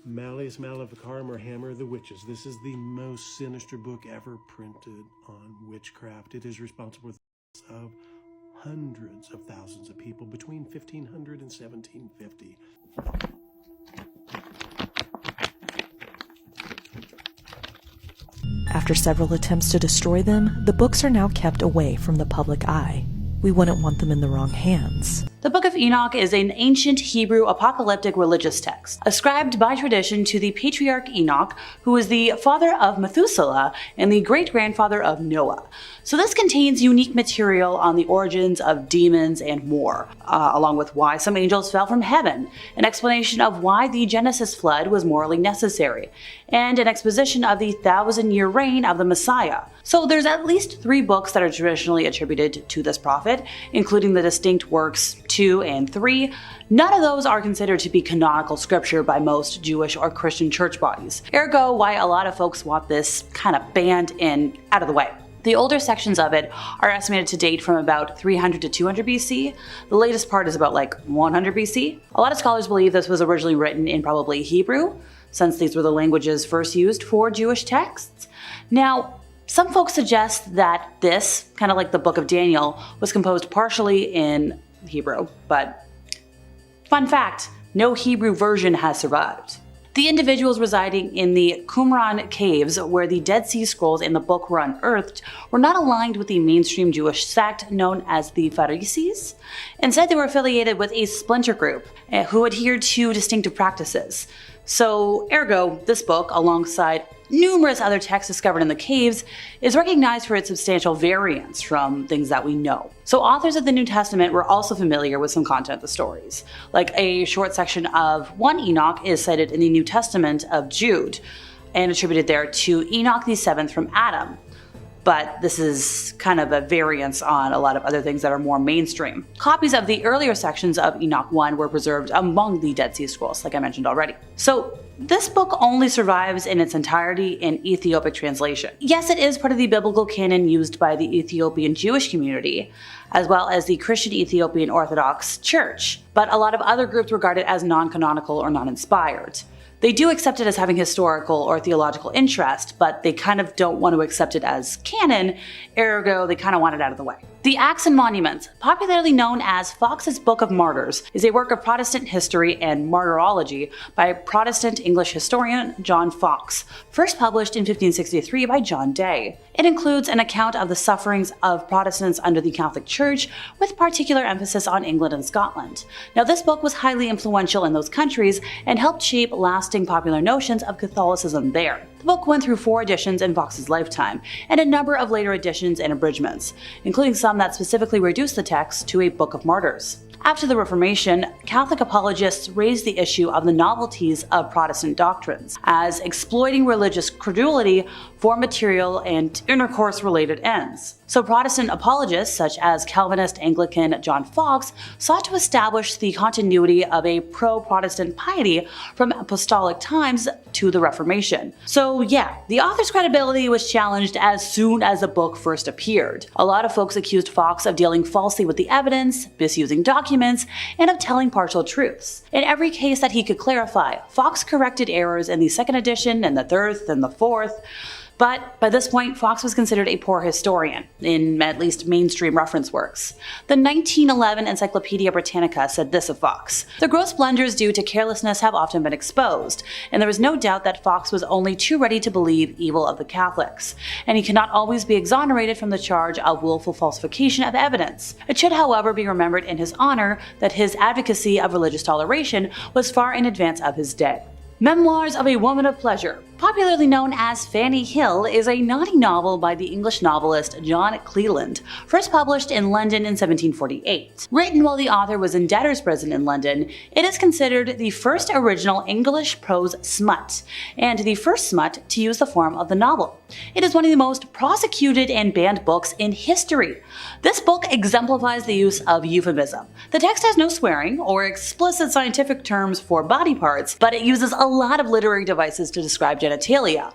Malleus Maleficarum, or Hammer of the Witches. This is the most sinister book ever printed on witchcraft. It is responsible for the deaths of hundreds of thousands of people between 1500 and 1750. After several attempts to destroy them, the books are now kept away from the public eye. We wouldn't want them in the wrong hands. The Book of Enoch is an ancient Hebrew apocalyptic religious text, ascribed by tradition to the patriarch Enoch, who was the father of Methuselah and the great-grandfather of Noah. So this contains unique material on the origins of demons and more, along with why some angels fell from heaven, an explanation of why the Genesis flood was morally necessary, and an exposition of the 1,000-year reign of the Messiah. So there's at least 3 books that are traditionally attributed to this prophet, including the distinct works 2 and 3. None of those are considered to be canonical scripture by most Jewish or Christian church bodies, ergo why a lot of folks want this kind of banned and out of the way. The older sections of it are estimated to date from about 300 to 200 BC. The latest part is about like 100 BC. A lot of scholars believe this was originally written in probably Hebrew, since these were the languages first used for Jewish texts. Now, some folks suggest that this, kind of like the Book of Daniel, was composed partially in Hebrew, but fun fact, no Hebrew version has survived. The individuals residing in the Qumran caves, where the Dead Sea Scrolls and the book were unearthed, were not aligned with the mainstream Jewish sect known as the Pharisees. Instead, they were affiliated with a splinter group who adhered to distinctive practices. So, ergo, this book, alongside numerous other texts discovered in the caves, is recognized for its substantial variance from things that we know. So authors of the New Testament were also familiar with some content of the stories. Like a short section of 1 Enoch is cited in the New Testament of Jude, and attributed there to Enoch the 7th from Adam. But this is kind of a variance on a lot of other things that are more mainstream. Copies of the earlier sections of Enoch 1 were preserved among the Dead Sea Scrolls, like I mentioned already. So this book only survives in its entirety in Ethiopic translation. Yes, it is part of the biblical canon used by the Ethiopian Jewish community, as well as the Christian Ethiopian Orthodox Church, but a lot of other groups regard it as non-canonical or non-inspired. They do accept it as having historical or theological interest, but they kind of don't want to accept it as canon, ergo they kind of want it out of the way. The Acts and Monuments, popularly known as Fox's Book of Martyrs, is a work of Protestant history and martyrology by Protestant English historian John Fox, first published in 1563 by John Day. It includes an account of the sufferings of Protestants under the Catholic Church, with particular emphasis on England and Scotland. Now, this book was highly influential in those countries and helped shape lasting popular notions of Catholicism there. The book went through 4 editions in Fox's lifetime, and a number of later editions and abridgments, including some that specifically reduced the text to a Book of Martyrs. After the Reformation, Catholic apologists raised the issue of the novelties of Protestant doctrines, as exploiting religious credulity for material and intercourse-related ends. So Protestant apologists, such as Calvinist Anglican John Fox, sought to establish the continuity of a pro-Protestant piety from apostolic times to the Reformation. So yeah, the author's credibility was challenged as soon as the book first appeared. A lot of folks accused Fox of dealing falsely with the evidence, misusing documents, and of telling partial truths. In every case that he could clarify, Fox corrected errors in the 2nd edition and the 3rd and the 4th. But by this point, Fox was considered a poor historian, in at least mainstream reference works. The 1911 Encyclopedia Britannica said this of Fox: "The gross blunders due to carelessness have often been exposed, and there is no doubt that Fox was only too ready to believe evil of the Catholics, and he cannot always be exonerated from the charge of willful falsification of evidence. It should, however, be remembered in his honor that his advocacy of religious toleration was far in advance of his day." Memoirs of a Woman of Pleasure, popularly known as Fanny Hill, is a naughty novel by the English novelist John Cleland, first published in London in 1748. Written while the author was in debtor's prison in London, it is considered the first original English prose smut, and the first smut to use the form of the novel. It is one of the most prosecuted and banned books in history. This book exemplifies the use of euphemism. The text has no swearing or explicit scientific terms for body parts, but it uses a lot of literary devices to describe genitalia.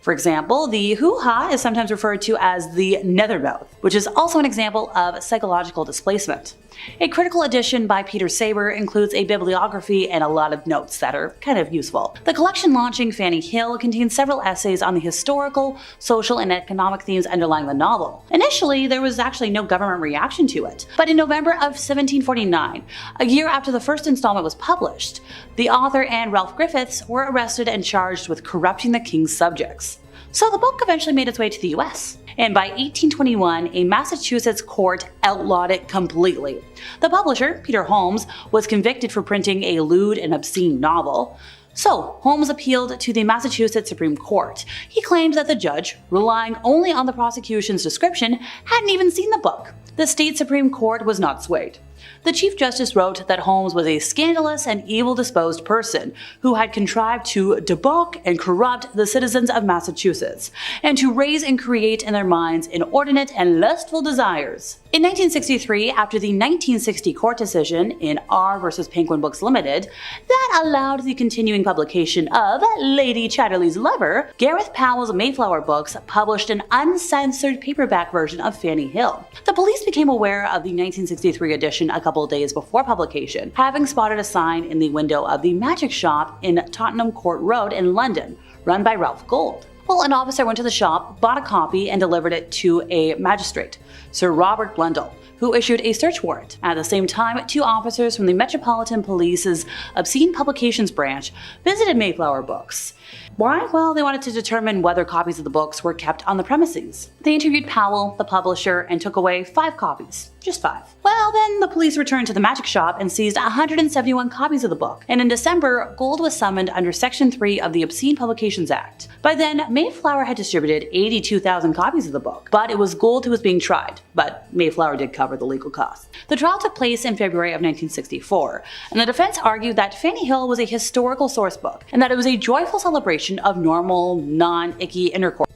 For example, the hoo-ha is sometimes referred to as the nethermouth, which is also an example of psychological displacement. A critical edition by Peter Saber includes a bibliography and a lot of notes that are kind of useful. The collection launching Fanny Hill contains several essays on the historical, social, and economic themes underlying the novel. Initially, there was actually no government reaction to it, but in November of 1749, a year after the first installment was published, the author and Ralph Griffiths were arrested and charged with corrupting the king's subjects. So the book eventually made its way to the US, and by 1821, a Massachusetts court outlawed it completely. The publisher, Peter Holmes, was convicted for printing a lewd and obscene novel. So, Holmes appealed to the Massachusetts Supreme Court. He claimed that the judge, relying only on the prosecution's description, hadn't even seen the book. The state Supreme Court was not swayed. The Chief Justice wrote that Holmes was a scandalous and evil-disposed person who had contrived to debauch and corrupt the citizens of Massachusetts, and to raise and create in their minds inordinate and lustful desires. In 1963, after the 1960 court decision in R vs. Penguin Books Limited that allowed the continuing publication of Lady Chatterley's Lover, Gareth Powell's Mayflower Books published an uncensored paperback version of Fanny Hill. The police became aware of the 1963 edition a couple days before publication, having spotted a sign in the window of the magic shop in Tottenham Court Road in London, run by Ralph Gold. Well, an officer went to the shop, bought a copy, and delivered it to a magistrate, Sir Robert Blundell, who issued a search warrant. At the same time, 2 officers from the Metropolitan Police's Obscene Publications branch visited Mayflower Books. Why? Well, they wanted to determine whether copies of the books were kept on the premises. They interviewed Powell, the publisher, and took away 5 copies. Just 5. Well, then the police returned to the magic shop and seized 171 copies of the book. And in December, Gold was summoned under Section 3 of the Obscene Publications Act. By then, Mayflower had distributed 82,000 copies of the book, but it was Gold who was being tried. But Mayflower did cover the legal costs. The trial took place in February of 1964, and the defense argued that Fanny Hill was a historical source book, and that it was a joyful celebration of normal, non-icky intercourse.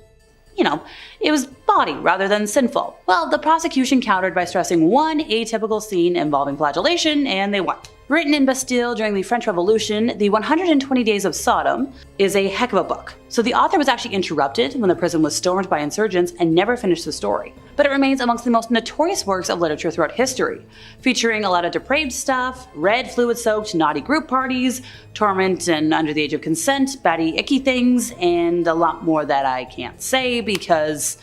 You know, it was bawdy rather than sinful. Well, the prosecution countered by stressing one atypical scene involving flagellation, and they won. Written in Bastille during the French Revolution, the 120 Days of Sodom is a heck of a book. So the author was actually interrupted when the prison was stormed by insurgents and never finished the story. But it remains amongst the most notorious works of literature throughout history, featuring a lot of depraved stuff, red fluid-soaked naughty group parties, torment and under the age of consent, batty icky things, and a lot more that I can't say because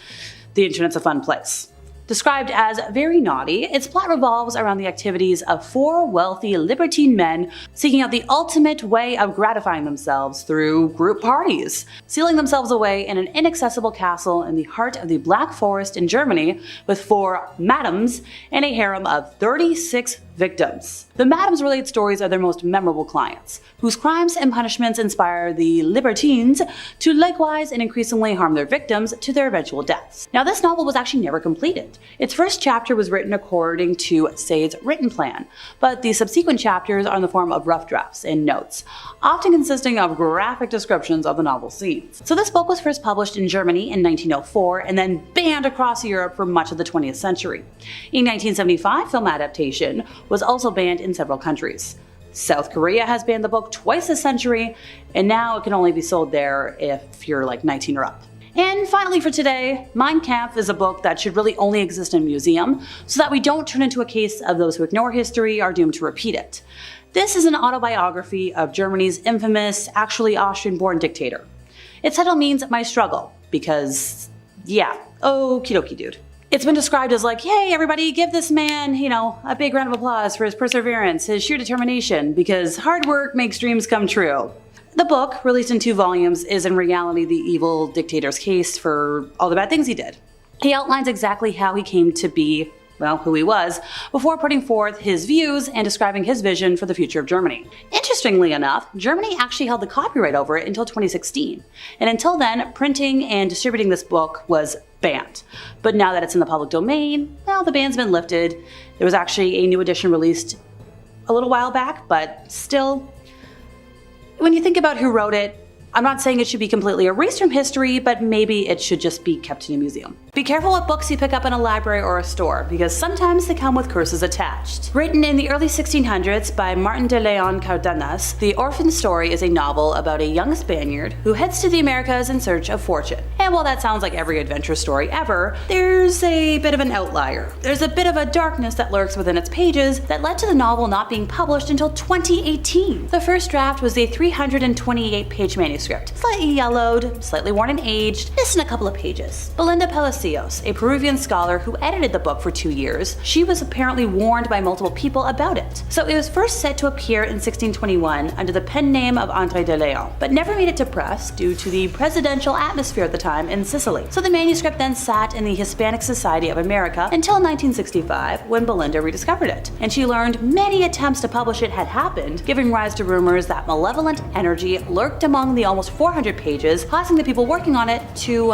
the internet's a fun place. Described as very naughty, its plot revolves around the activities of 4 wealthy libertine men seeking out the ultimate way of gratifying themselves through group parties, sealing themselves away in an inaccessible castle in the heart of the Black Forest in Germany with 4 madams and a harem of 36 victims. The madams relate stories of their most memorable clients, whose crimes and punishments inspire the libertines to likewise and increasingly harm their victims to their eventual deaths. Now, this novel was actually never completed. Its first chapter was written according to Sade's written plan, but the subsequent chapters are in the form of rough drafts and notes, often consisting of graphic descriptions of the novel scenes. So this book was first published in Germany in 1904 and then banned across Europe for much of the 20th century. A 1975 film adaptation was also banned in several countries. South Korea has banned the book twice this century, and now it can only be sold there if you're like 19 or up. And finally for today, Mein Kampf is a book that should really only exist in a museum so that we don't turn into a case of those who ignore history are doomed to repeat it. This is an autobiography of Germany's infamous, actually Austrian-born dictator. Its title means My Struggle, because, yeah, okie dokie dude. It's been described as like, hey everybody, give this man, a big round of applause for his perseverance, his sheer determination, because hard work makes dreams come true. The book, released in 2 volumes, is in reality the evil dictator's case for all the bad things he did. He outlines exactly how he came to be, well, who he was, before putting forth his views and describing his vision for the future of Germany. Interestingly enough, Germany actually held the copyright over it until 2016, and until then, printing and distributing this book was banned. But now that it's in the public domain, well, the ban's been lifted. There was actually a new edition released a little while back, but still, when you think about who wrote it, I'm not saying it should be completely erased from history, but maybe it should just be kept in a museum. Be careful what books you pick up in a library or a store, because sometimes they come with curses attached. Written in the early 1600s by Martin de Leon Cardenas, The Orphan Story is a novel about a young Spaniard who heads to the Americas in search of fortune. And while that sounds like every adventure story ever, there's a bit of an outlier. There's a bit of a darkness that lurks within its pages that led to the novel not being published until 2018. The first draft was a 328-page manuscript, slightly yellowed, slightly worn and aged, missing a couple of pages. Belinda Palacios, a Peruvian scholar who edited the book for 2 years, she was apparently warned by multiple people about it. So it was first set to appear in 1621 under the pen name of Andre de Leon, but never made it to press due to the presidential atmosphere at the time in Sicily. So the manuscript then sat in the Hispanic Society of America until 1965, when Belinda rediscovered it, and she learned many attempts to publish it had happened, giving rise to rumors that malevolent energy lurked among the almost 400 pages, causing the people working on it to,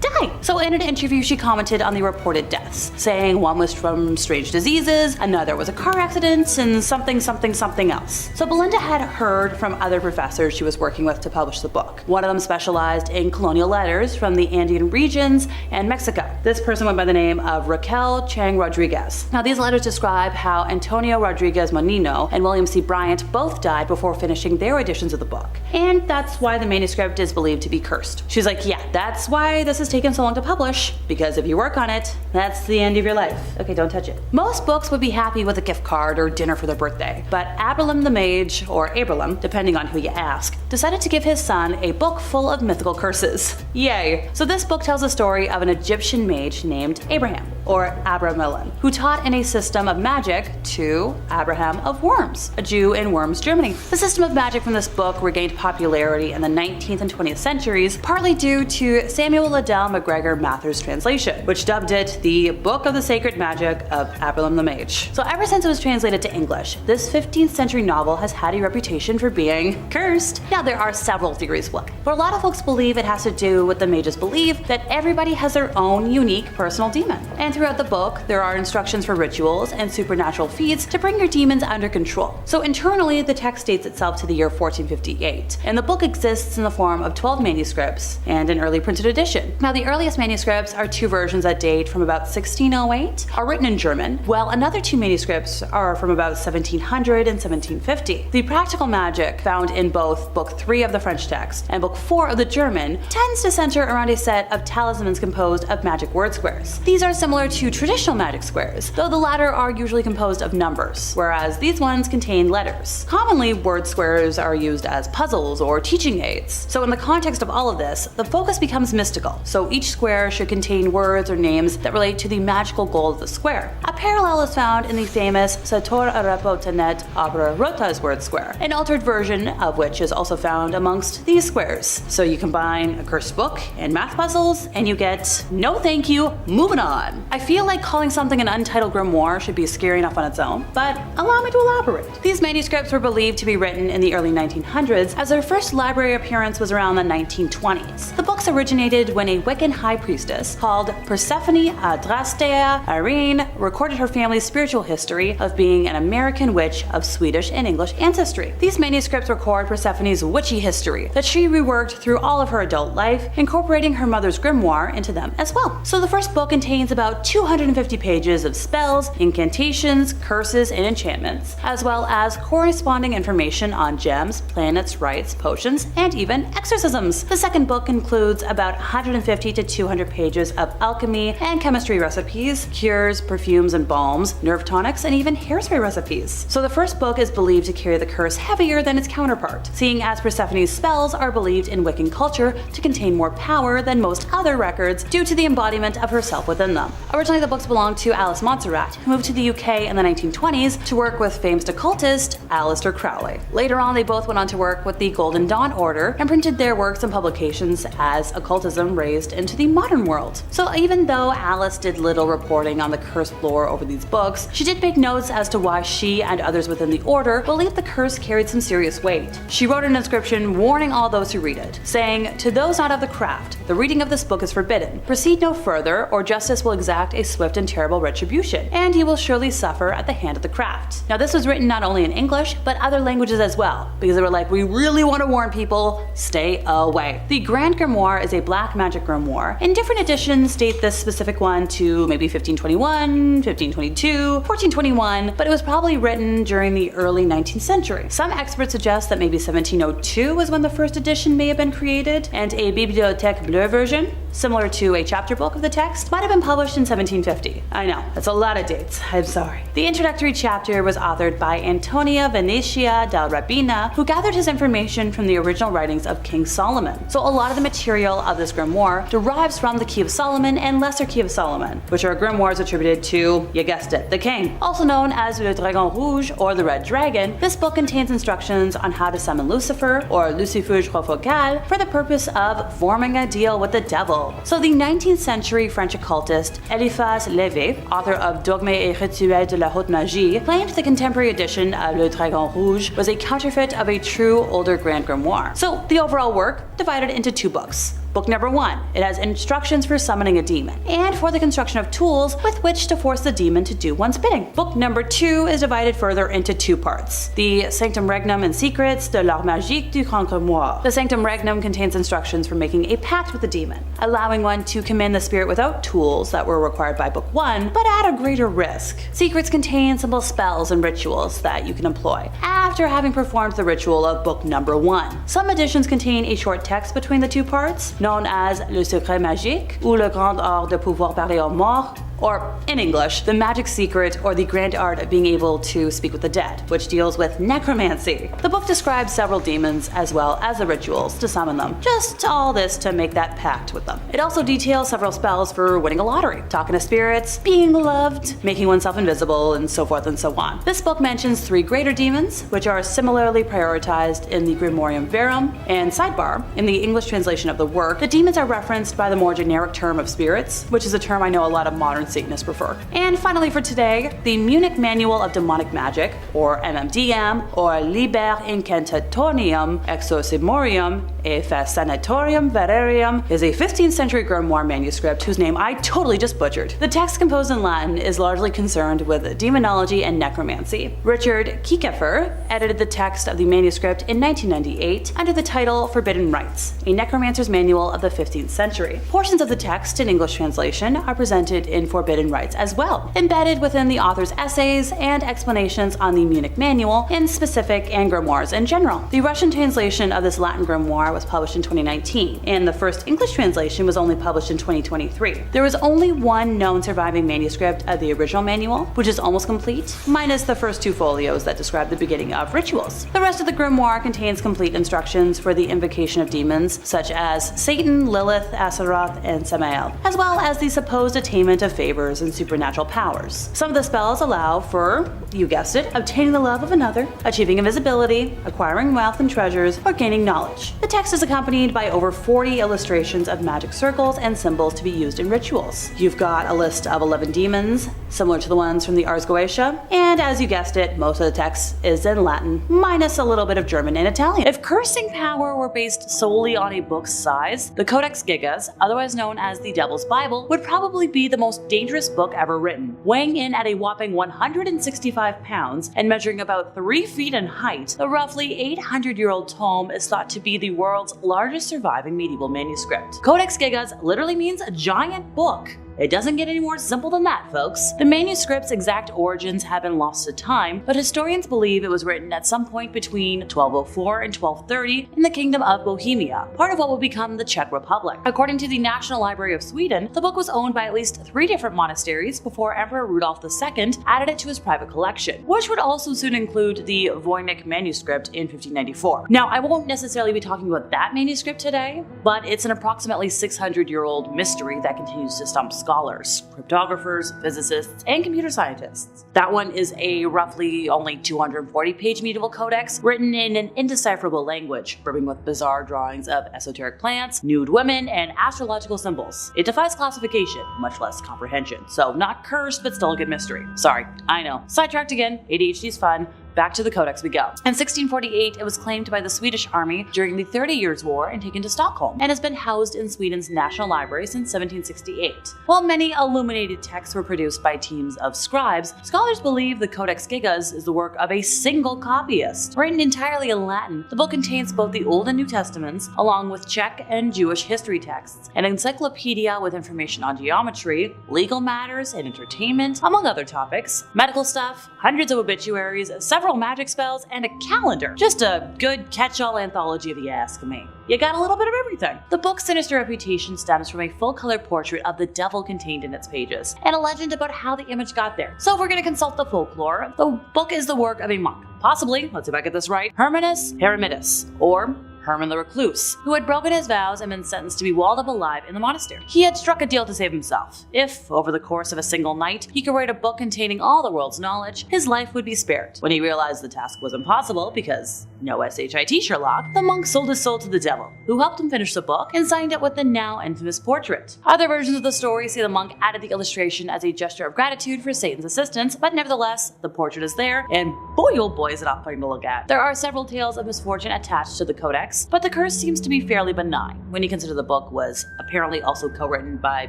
die. So in an interview she commented on the reported deaths, saying one was from strange diseases, another was a car accident, and something else. So Belinda had heard from other professors she was working with to publish the book. One of them specialized in colonial letters from the Andean regions and Mexico. This person went by the name of Raquel Chang Rodriguez. Now these letters describe how Antonio Rodriguez Monino and William C. Bryant both died before finishing their editions of the book. And that's why the manuscript is believed to be cursed. She's like, yeah, that's why this is taken so long to publish, because if you work on it, that's the end of your life. Okay, don't touch it. Most books would be happy with a gift card or dinner for their birthday, but Abramelin the Mage, or Abramelin, depending on who you ask, decided to give his son a book full of mythical curses. Yay! So this book tells the story of an Egyptian mage named Abraham, or Abramelin, who taught in a system of magic to Abraham of Worms, a Jew in Worms, Germany. The system of magic from this book regained popularity in the 19th and 20th centuries, partly due to Samuel Liddell MacGregor Mather's translation, which dubbed it the Book of the Sacred Magic of Abramelin the Mage. So ever since it was translated to English, this 15th century novel has had a reputation for being cursed. Now there are several theories why, but a lot of folks believe it has to do with the mage's belief that everybody has their own unique personal demon. And throughout the book, there are instructions for rituals and supernatural feats to bring your demons under control. So internally, the text dates itself to the year 1458, and the book exists in the form of 12 manuscripts and an early printed edition. Now the earliest manuscripts are two versions that date from about 1608, are written in German, while another two manuscripts are from about 1700 and 1750. The practical magic found in both Book 3 of the French text and Book 4 of the German tends to center around a set of talismans composed of magic word squares. These are similar to traditional magic squares, though the latter are usually composed of numbers, whereas these ones contain letters. Commonly, word squares are used as puzzles or teaching aids. So in the context of all of this, the focus becomes mystical, so each square should contain words or names that relate to the magical goal of the square. A parallel is found in the famous Sator Arapotenet Abra Rotas word square, an altered version of which is also found amongst these squares. So you combine a cursed book and math puzzles, and you get no thank you, moving on. I feel like calling something an Untitled Grimoire should be scary enough on its own, but allow me to elaborate. These manuscripts were believed to be written in the early 1900s, as their first library appearance was around the 1920s. The books originated when a Wiccan high priestess called Persephone Adrastea Irene recorded her family's spiritual history of being an American witch of Swedish and English ancestry. These manuscripts record Persephone's witchy history that she reworked through all of her adult life, incorporating her mother's grimoire into them as well. So the first book contains about 250 pages of spells, incantations, curses, and enchantments, as well as corresponding information on gems, planets, rites, potions, and even exorcisms. The second book includes about 150 to 200 pages of alchemy and chemistry recipes, cures, perfumes and balms, nerve tonics, and even hairspray recipes. So the first book is believed to carry the curse heavier than its counterpart, seeing as Persephone's spells are believed in Wiccan culture to contain more power than most other records due to the embodiment of herself within them. Originally the books belonged to Alice Montserrat, who moved to the UK in the 1920s to work with famed occultist Aleister Crowley. Later on they both went on to work with the Golden Dawn Order and printed their works and publications as occultism raised into the modern world. So even though Alice did little reporting on the cursed lore over these books, she did make notes as to why she and others within the order believed the curse carried some serious weight. She wrote in a inscription warning all those who read it, saying, "To those not of the craft, the reading of this book is forbidden. Proceed no further, or justice will exact a swift and terrible retribution, and you will surely suffer at the hand of the craft." Now this was written not only in English, but other languages as well, because they were like, we really want to warn people, stay away. The Grand Grimoire is a black magic grimoire, and different editions date this specific one to maybe 1521, 1522, 1421, but it was probably written during the early 19th century. Some experts suggest that maybe 1702 was when the first edition may have been created, and a Bibliothèque Bleue version, similar to a chapter book of the text, might have been published in 1750. I know, that's a lot of dates, I'm sorry. The introductory chapter was authored by Antonia Venetia del Rabina, who gathered his information from the original writings of King Solomon. So a lot of the material of this grimoire derives from the Key of Solomon and Lesser Key of Solomon, which are grimoires attributed to, you guessed it, the king. Also known as Le Dragon Rouge, or the Red Dragon, this book contains instructions on how to summon Lucifer, or Lucifuge Rofocal, for the purpose of forming a deal with the devil. So the 19th century French occultist Eliphas Lévy, author of Dogmes et Rituels de la Haute Magie, claimed the contemporary edition of Le Dragon Rouge was a counterfeit of a true older Grand Grimoire. So the overall work divided into two books. Book number 1, it has instructions for summoning a demon, and for the construction of tools with which to force the demon to do one's bidding. Book number 2 is divided further into two parts. The Sanctum Regnum and Secrets de l'Art Magique du Grand Grimoire. The Sanctum Regnum contains instructions for making a pact with the demon, allowing one to command the spirit without tools that were required by Book 1, but at a greater risk. Secrets contain simple spells and rituals that you can employ after having performed the ritual of Book number 1. Some editions contain a short text between the two parts, known as Le Secret Magique ou Le Grand Art de pouvoir parler aux morts, or in English, the magic secret or the grand art of being able to speak with the dead, which deals with necromancy. The book describes several demons as well as the rituals to summon them. Just all this to make that pact with them. It also details several spells for winning a lottery, talking to spirits, being loved, making oneself invisible, and so forth and so on. This book mentions 3 greater demons, which are similarly prioritized in the Grimorium Verum, and sidebar, in the English translation of the work, the demons are referenced by the more generic term of spirits, which is a term I know a lot of modern Satanists prefer. And finally for today, the Munich Manual of Demonic Magic, or MMDM, or Liber Incantatorium Exorcimorium et Fascinatorium Verum, is a 15th century grimoire manuscript whose name I totally just butchered. The text, composed in Latin, is largely concerned with demonology and necromancy. Richard Kiekefer edited the text of the manuscript in 1998 under the title Forbidden Rites, a necromancer's manual of the 15th century. Portions of the text in English translation are presented in Forbidden Rites as well, embedded within the author's essays and explanations on the Munich Manual in specific and grimoires in general. The Russian translation of this Latin grimoire was published in 2019, and the first English translation was only published in 2023. There is only one known surviving manuscript of the original manual, which is almost complete, minus the first 2 folios that describe the beginning of rituals. The rest of the grimoire contains complete instructions for the invocation of demons, such as Satan, Lilith, Astaroth, and Samael, as well as the supposed attainment of favors and supernatural powers. Some of the spells allow for, you guessed it, obtaining the love of another, achieving invisibility, acquiring wealth and treasures, or gaining knowledge. The text is accompanied by over 40 illustrations of magic circles and symbols to be used in rituals. You've got a list of 11 demons, similar to the ones from the Ars Goetia, and as you guessed it, most of the text is in Latin, minus a little bit of German and Italian. If cursing power were based solely on a book's size, the Codex Gigas, otherwise known as the Devil's Bible, would probably be the most dangerous book ever written. Weighing in at a whopping 165 pounds and measuring about 3 feet in height, the roughly 800-year-old tome is thought to be the world's largest surviving medieval manuscript. Codex Gigas literally means a giant book. It doesn't get any more simple than that, folks. The manuscript's exact origins have been lost to time, but historians believe it was written at some point between 1204 and 1230 in the Kingdom of Bohemia, part of what would become the Czech Republic. According to the National Library of Sweden, the book was owned by at least 3 different monasteries before Emperor Rudolf II added it to his private collection, which would also soon include the Voynich manuscript in 1594. Now, I won't necessarily be talking about that manuscript today, but it's an approximately 600-year-old mystery that continues to stump scholars, cryptographers, physicists, and computer scientists. That one is a roughly only 240-page medieval codex written in an indecipherable language, brimming with bizarre drawings of esoteric plants, nude women, and astrological symbols. It defies classification, much less comprehension, so not cursed, but still a good mystery. Sorry, I know. Sidetracked again, ADHD's fun. back to the Codex we go. In 1648, it was claimed by the Swedish army during the 30 Years' War and taken to Stockholm, and has been housed in Sweden's National Library since 1768. While many illuminated texts were produced by teams of scribes, scholars believe the Codex Gigas is the work of a single copyist. Written entirely in Latin, the book contains both the Old and New Testaments, along with Czech and Jewish history texts, an encyclopedia with information on geometry, legal matters, and entertainment, among other topics, medical stuff, hundreds of obituaries, several magic spells, and a calendar. Just a good catch-all anthology if you ask me. You got a little bit of everything. The book's sinister reputation stems from a full-color portrait of the devil contained in its pages, and a legend about how the image got there. So if we're going to consult the folklore, the book is the work of a monk. Possibly, let's see if I get this right, Hermanus Hermidus, or Herman the Recluse, who had broken his vows and been sentenced to be walled up alive in the monastery. He had struck a deal to save himself. If, over the course of a single night, he could write a book containing all the world's knowledge, his life would be spared. When he realized the task was impossible because no SHIT Sherlock, the monk sold his soul to the devil, who helped him finish the book and signed it with the now infamous portrait. Other versions of the story say the monk added the illustration as a gesture of gratitude for Satan's assistance, but nevertheless, the portrait is there, and boy oh boy is it off-putting to look at. There are several tales of misfortune attached to the Codex, but the curse seems to be fairly benign, when you consider the book was apparently also co-written by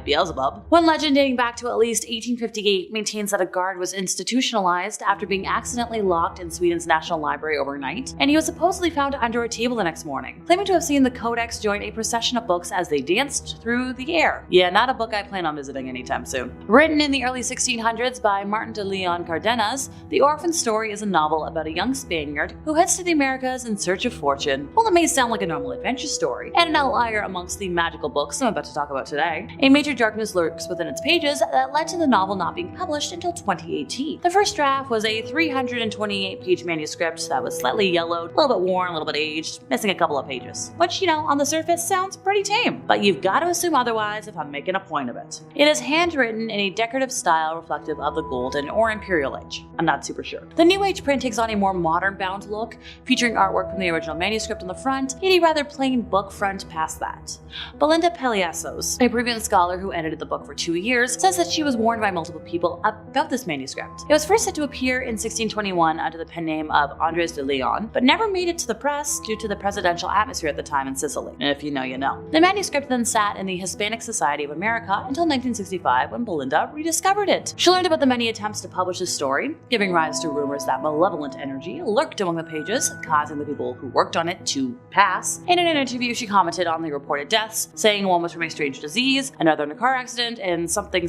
Beelzebub. One legend dating back to at least 1858 maintains that a guard was institutionalized after being accidentally locked in Sweden's National Library overnight, and he was supposedly found under a table the next morning, claiming to have seen the Codex join a procession of books as they danced through the air. Yeah, not a book I plan on visiting anytime soon. Written in the early 1600s by Martin de Leon Cardenas, The Orphan Story is a novel about a young Spaniard who heads to the Americas in search of fortune. Well, it may sound like a normal adventure story, and an outlier amongst the magical books I'm about to talk about today, a major darkness lurks within its pages that led to the novel not being published until 2018. The first draft was a 328-page manuscript that was slightly yellowed, a little bit worn, a little bit aged, missing a couple of pages, which, on the surface sounds pretty tame, but you've got to assume otherwise if I'm making a point of it. It is handwritten in a decorative style reflective of the Golden or Imperial Age. I'm not super sure. The New Age print takes on a more modern bound look, featuring artwork from the original manuscript on the front, and a rather plain book front past that. Belinda Peliassos, a Peruvian scholar who edited the book for 2 years, says that she was warned by multiple people about this manuscript. It was first set to appear in 1621 under the pen name of Andres de Leon, but never made it to the press due to the presidential atmosphere at the time in Sicily. And if you know, you know. The manuscript then sat in the Hispanic Society of America until 1965 when Belinda rediscovered it. She learned about the many attempts to publish the story, giving rise to rumors that malevolent energy lurked among the pages, causing the people who worked on it to pass. In an interview, she commented on the reported deaths, saying one was from a strange disease, another in a car accident, and something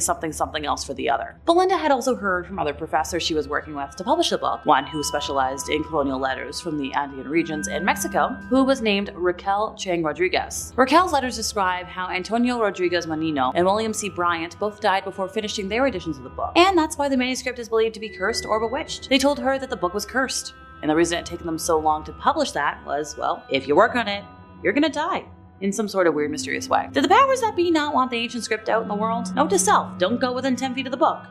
else for the other. Belinda had also heard from other professors she was working with to publish the book, one who specialized in colonial letters from the Andean regions in Mexico, who was named Raquel Chang Rodriguez. Raquel's letters describe how Antonio Rodriguez Manino and William C. Bryant both died before finishing their editions of the book, and that's why the manuscript is believed to be cursed or bewitched. They told her that the book was cursed, and the reason it had taken them so long to publish that was, well, if you work on it, you're gonna die. In some sort of weird, mysterious way. Did the powers that be not want the ancient script out in the world? Note to self, don't go within 10 feet of the book.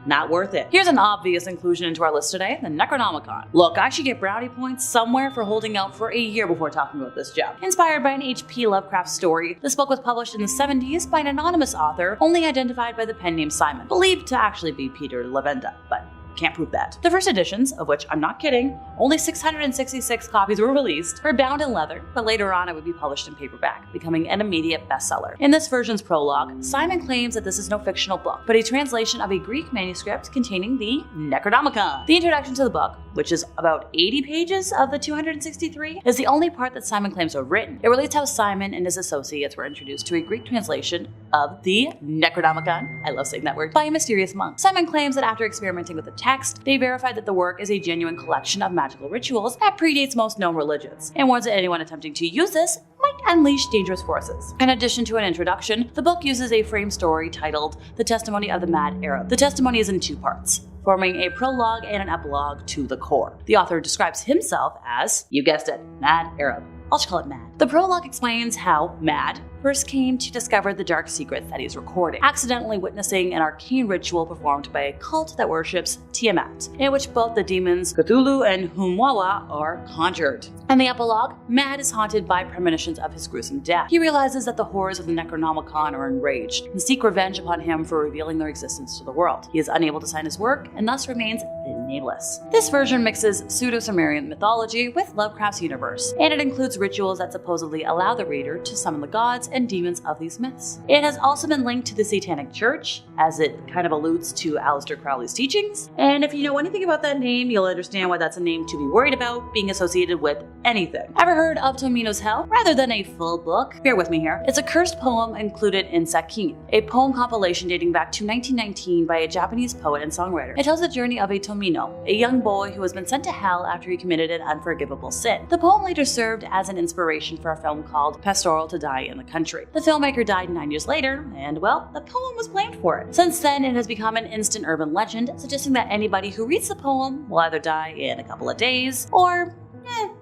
Not worth it. Here's an obvious inclusion into our list today, the Necronomicon. Look, I should get brownie points somewhere for holding out for a year before talking about this gem. Inspired by an H.P. Lovecraft story, this book was published in the 70s by an anonymous author, only identified by the pen name Simon, believed to actually be Peter Lavenda, but can't prove that. The first editions, of which I'm not kidding, only 666 copies were released, were bound in leather, but later on it would be published in paperback, becoming an immediate bestseller. In this version's prologue, Simon claims that this is no fictional book, but a translation of a Greek manuscript containing the Necronomicon. The introduction to the book, which is about 80 pages of the 263, is the only part that Simon claims were written. It relates how Simon and his associates were introduced to a Greek translation of the Necronomicon, I love saying that word, by a mysterious monk. Simon claims that after experimenting with the text, they verified that the work is a genuine collection of magical rituals that predates most known religions, and warns that anyone attempting to use this might unleash dangerous forces. In addition to an introduction, the book uses a frame story titled The Testimony of the Mad Arab. The testimony is in 2 parts, forming a prologue and an epilogue to the core. The author describes himself as, you guessed it, Mad Arab. I'll just call it Mad. The prologue explains how Mad first came to discover the dark secrets that he's recording, accidentally witnessing an arcane ritual performed by a cult that worships Tiamat, in which both the demons Cthulhu and Humwawa are conjured. In the epilogue, Mad is haunted by premonitions of his gruesome death. He realizes that the horrors of the Necronomicon are enraged and seek revenge upon him for revealing their existence to the world. He is unable to sign his work and thus remains nameless. This version mixes pseudo-Sumerian mythology with Lovecraft's universe, and it includes rituals that supposedly allow the reader to summon the gods and demons of these myths. It has also been linked to the Satanic Church, as it kind of alludes to Aleister Crowley's teachings, and if you know anything about that name, you'll understand why that's a name to be worried about being associated with anything. Ever heard of Tomino's Hell? Rather than a full book, bear with me here, it's a cursed poem included in Sakin, a poem compilation dating back to 1919 by a Japanese poet and songwriter. It tells the journey of a Tomino, a young boy who has been sent to hell after he committed an unforgivable sin. The poem later served as an inspiration for a film called Pastoral to Die in the Country. The filmmaker died 9 years later, and well, the poem was blamed for it. Since then, it has become an instant urban legend, suggesting that anybody who reads the poem will either die in a couple of days, or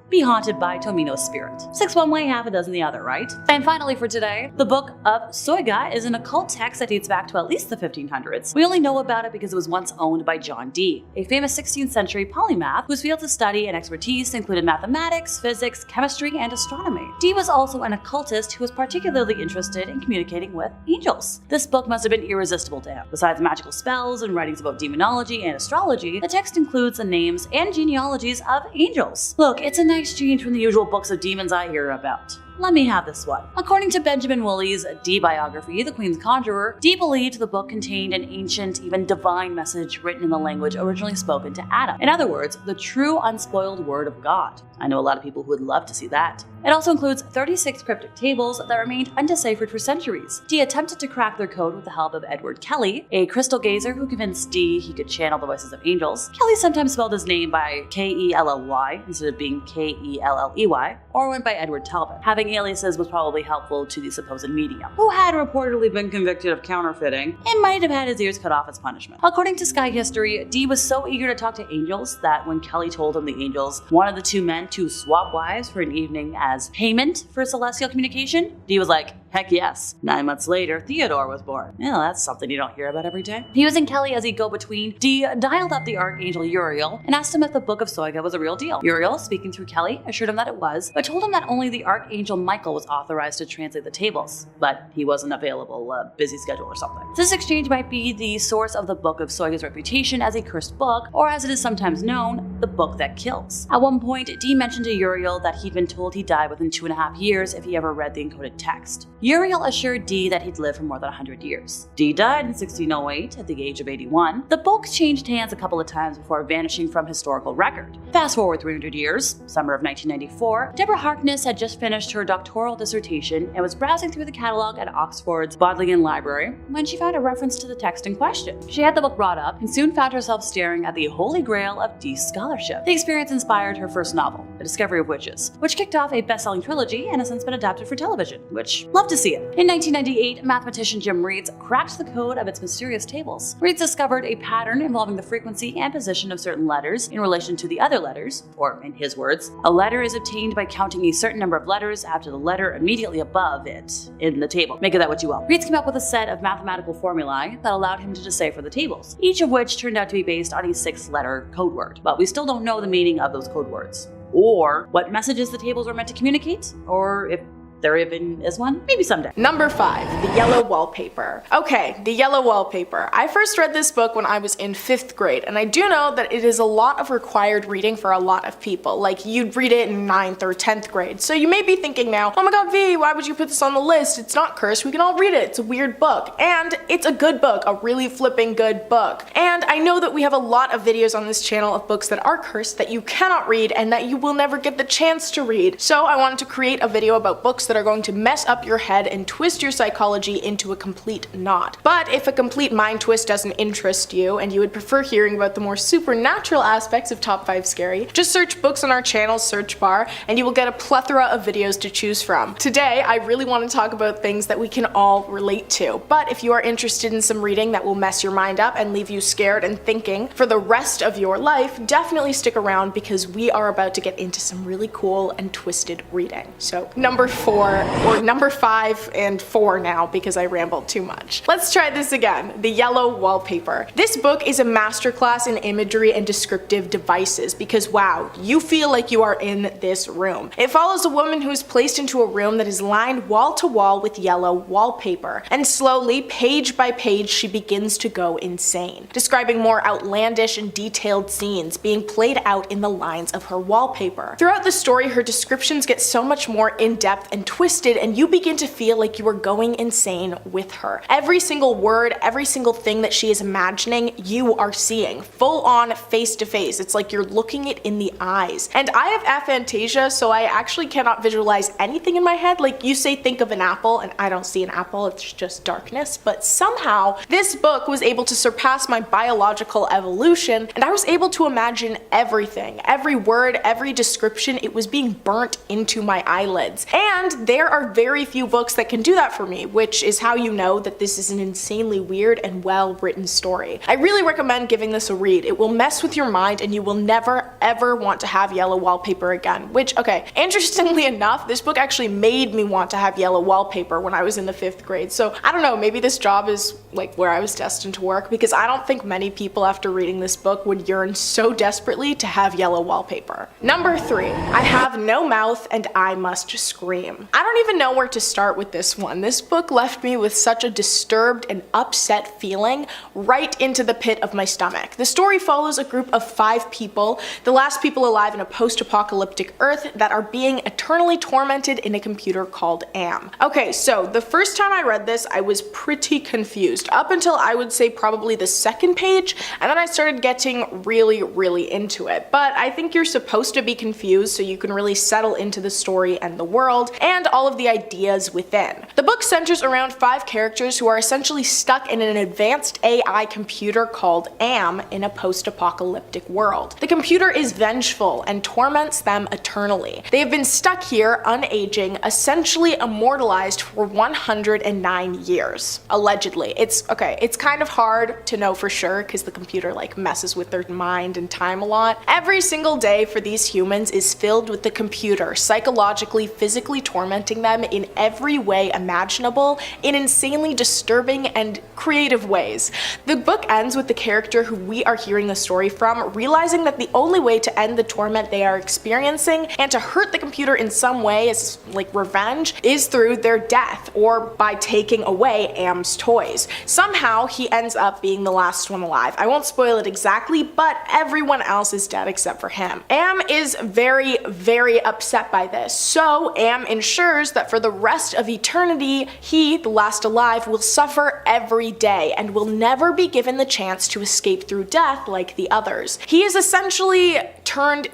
be haunted by Tomino's spirit. 6 one way, half a dozen the other, right? And finally for today, the Book of Soyga is an occult text that dates back to at least the 1500s. We only know about it because it was once owned by John Dee, a famous 16th century polymath whose fields of study and expertise included mathematics, physics, chemistry, and astronomy. Dee was also an occultist who was particularly interested in communicating with angels. This book must have been irresistible to him. Besides magical spells and writings about demonology and astrology, the text includes the names and genealogies of angels. Look, it's a nice change from the usual books of demons I hear about. Let me have this one. According to Benjamin Woolley's Dee biography, The Queen's Conjurer, Dee believed the book contained an ancient, even divine message written in the language originally spoken to Adam. In other words, the true unspoiled word of God. I know a lot of people who would love to see that. It also includes 36 cryptic tables that remained undeciphered for centuries. Dee attempted to crack their code with the help of Edward Kelly, a crystal gazer who convinced Dee he could channel the voices of angels. Kelly sometimes spelled his name by K-E-L-L-Y instead of being K-E-L-L-E-Y, or went by Edward Talbot. Having aliases was probably helpful to the supposed medium, who had reportedly been convicted of counterfeiting and might have had his ears cut off as punishment. According to Sky History, Dee was so eager to talk to angels that when Kelly told him the angels wanted the two men to swap wives for an evening as payment for celestial communication, Dee was like, heck yes. 9 months later, Theodore was born. Yeah, that's something you don't hear about every day. Using Kelly as a go-between, Dee dialed up the archangel Uriel and asked him if the Book of Soyga was a real deal. Uriel, speaking through Kelly, assured him that it was, but told him that only the archangel Michael was authorized to translate the tables, but he wasn't available, busy schedule or something. This exchange might be the source of the Book of Soyga's reputation as a cursed book, or as it is sometimes known, the book that kills. At one point, Dee mentioned to Uriel that he'd been told he'd die within 2.5 years if he ever read the encoded text. Uriel assured Dee that he'd live for more than 100 years. Dee died in 1608 at the age of 81. The book changed hands a couple of times before vanishing from historical record. Fast forward 300 years, summer of 1994, Deborah Harkness had just finished her doctoral dissertation and was browsing through the catalog at Oxford's Bodleian Library when she found a reference to the text in question. She had the book brought up and soon found herself staring at the holy grail of Dee's scholarship. The experience inspired her first novel, The Discovery of Witches, which kicked off a best-selling trilogy and has since been adapted for television, which, love to see it. In 1998, mathematician Jim Reeds cracked the code of its mysterious tables. Reeds discovered a pattern involving the frequency and position of certain letters in relation to the other letters, or in his words, a letter is obtained by counting a certain number of letters after the letter immediately above it in the table. Make of that what you will. Reeds came up with a set of mathematical formulae that allowed him to decipher the tables, each of which turned out to be based on a 6-letter code word. But we still don't know the meaning of those code words, or what messages the tables were meant to communicate, or if there even is one. Maybe someday. Number 5, The Yellow Wallpaper. Okay, The Yellow Wallpaper. I first read this book when I was in 5th grade, and I do know that it is a lot of required reading for a lot of people. Like, you'd read it in 9th or 10th grade. So you may be thinking now, oh my god, V, why would you put this on the list? It's not cursed, we can all read it. It's a weird book. And it's a good book, a really flipping good book. And I know that we have a lot of videos on this channel of books that are cursed that you cannot read and that you will never get the chance to read. So I wanted to create a video about books that are going to mess up your head and twist your psychology into a complete knot. But if a complete mind twist doesn't interest you and you would prefer hearing about the more supernatural aspects of Top 5 Scary, just search books on our channel's search bar and you will get a plethora of videos to choose from. Today, I really want to talk about things that we can all relate to. But if you are interested in some reading that will mess your mind up and leave you scared and thinking for the rest of your life, definitely stick around because we are about to get into some really cool and twisted reading. So, number 4. 4, or number 5 and 4 now because I rambled too much. Let's try this again. The Yellow Wallpaper. This book is a masterclass in imagery and descriptive devices because wow, you feel like you are in this room. It follows a woman who is placed into a room that is lined wall to wall with yellow wallpaper, and slowly, page by page, she begins to go insane, describing more outlandish and detailed scenes being played out in the lines of her wallpaper. Throughout the story, her descriptions get so much more in-depth and twisted, and you begin to feel like you are going insane with her. Every single word, every single thing that she is imagining, you are seeing full on face to face. It's like you're looking it in the eyes. And I have aphantasia, so I actually cannot visualize anything in my head. Like you say, think of an apple, and I don't see an apple, it's just darkness. But somehow this book was able to surpass my biological evolution, and I was able to imagine everything, every word, every description. It was being burnt into my eyelids. And there are very few books that can do that for me, which is how you know that this is an insanely weird and well written story. I really recommend giving this a read. It will mess with your mind and you will never ever want to have yellow wallpaper again, which, okay, interestingly enough, this book actually made me want to have yellow wallpaper when I was in the 5th grade. So I don't know, maybe this job is like where I was destined to work, because I don't think many people after reading this book would yearn so desperately to have yellow wallpaper. Number 3, I have no mouth and I must scream. I don't even know where to start with this one. This book left me with such a disturbed and upset feeling right into the pit of my stomach. The story follows a group of 5 people, the last people alive in a post-apocalyptic Earth, that are being eternally tormented in a computer called AM. Okay, so the first time I read this, I was pretty confused, up until I would say probably the 2nd page, and then I started getting really into it. But I think you're supposed to be confused so you can really settle into the story and the world, and all of the ideas within. The book centers around 5 characters who are essentially stuck in an advanced AI computer called AM in a post-apocalyptic world. The computer is vengeful and torments them eternally. They have been stuck here, unaging, essentially immortalized for 109 years. Allegedly. It's kind of hard to know for sure because the computer like messes with their mind and time a lot. Every single day for these humans is filled with the computer psychologically, physically tormenting them in every way imaginable, in insanely disturbing and creative ways. The book ends with the character who we are hearing the story from realizing that the only way to end the torment they are experiencing and to hurt the computer in some way as like revenge is through their death or by taking away AM's toys. Somehow he ends up being the last one alive. I won't spoil it exactly, but everyone else is dead except for him. AM is very upset by this, so AM ensures that for the rest of eternity, he, the last alive, will suffer every day and will never be given the chance to escape through death like the others. He is essentially turned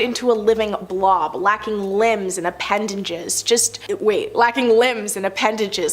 into a living blob, lacking limbs and appendages,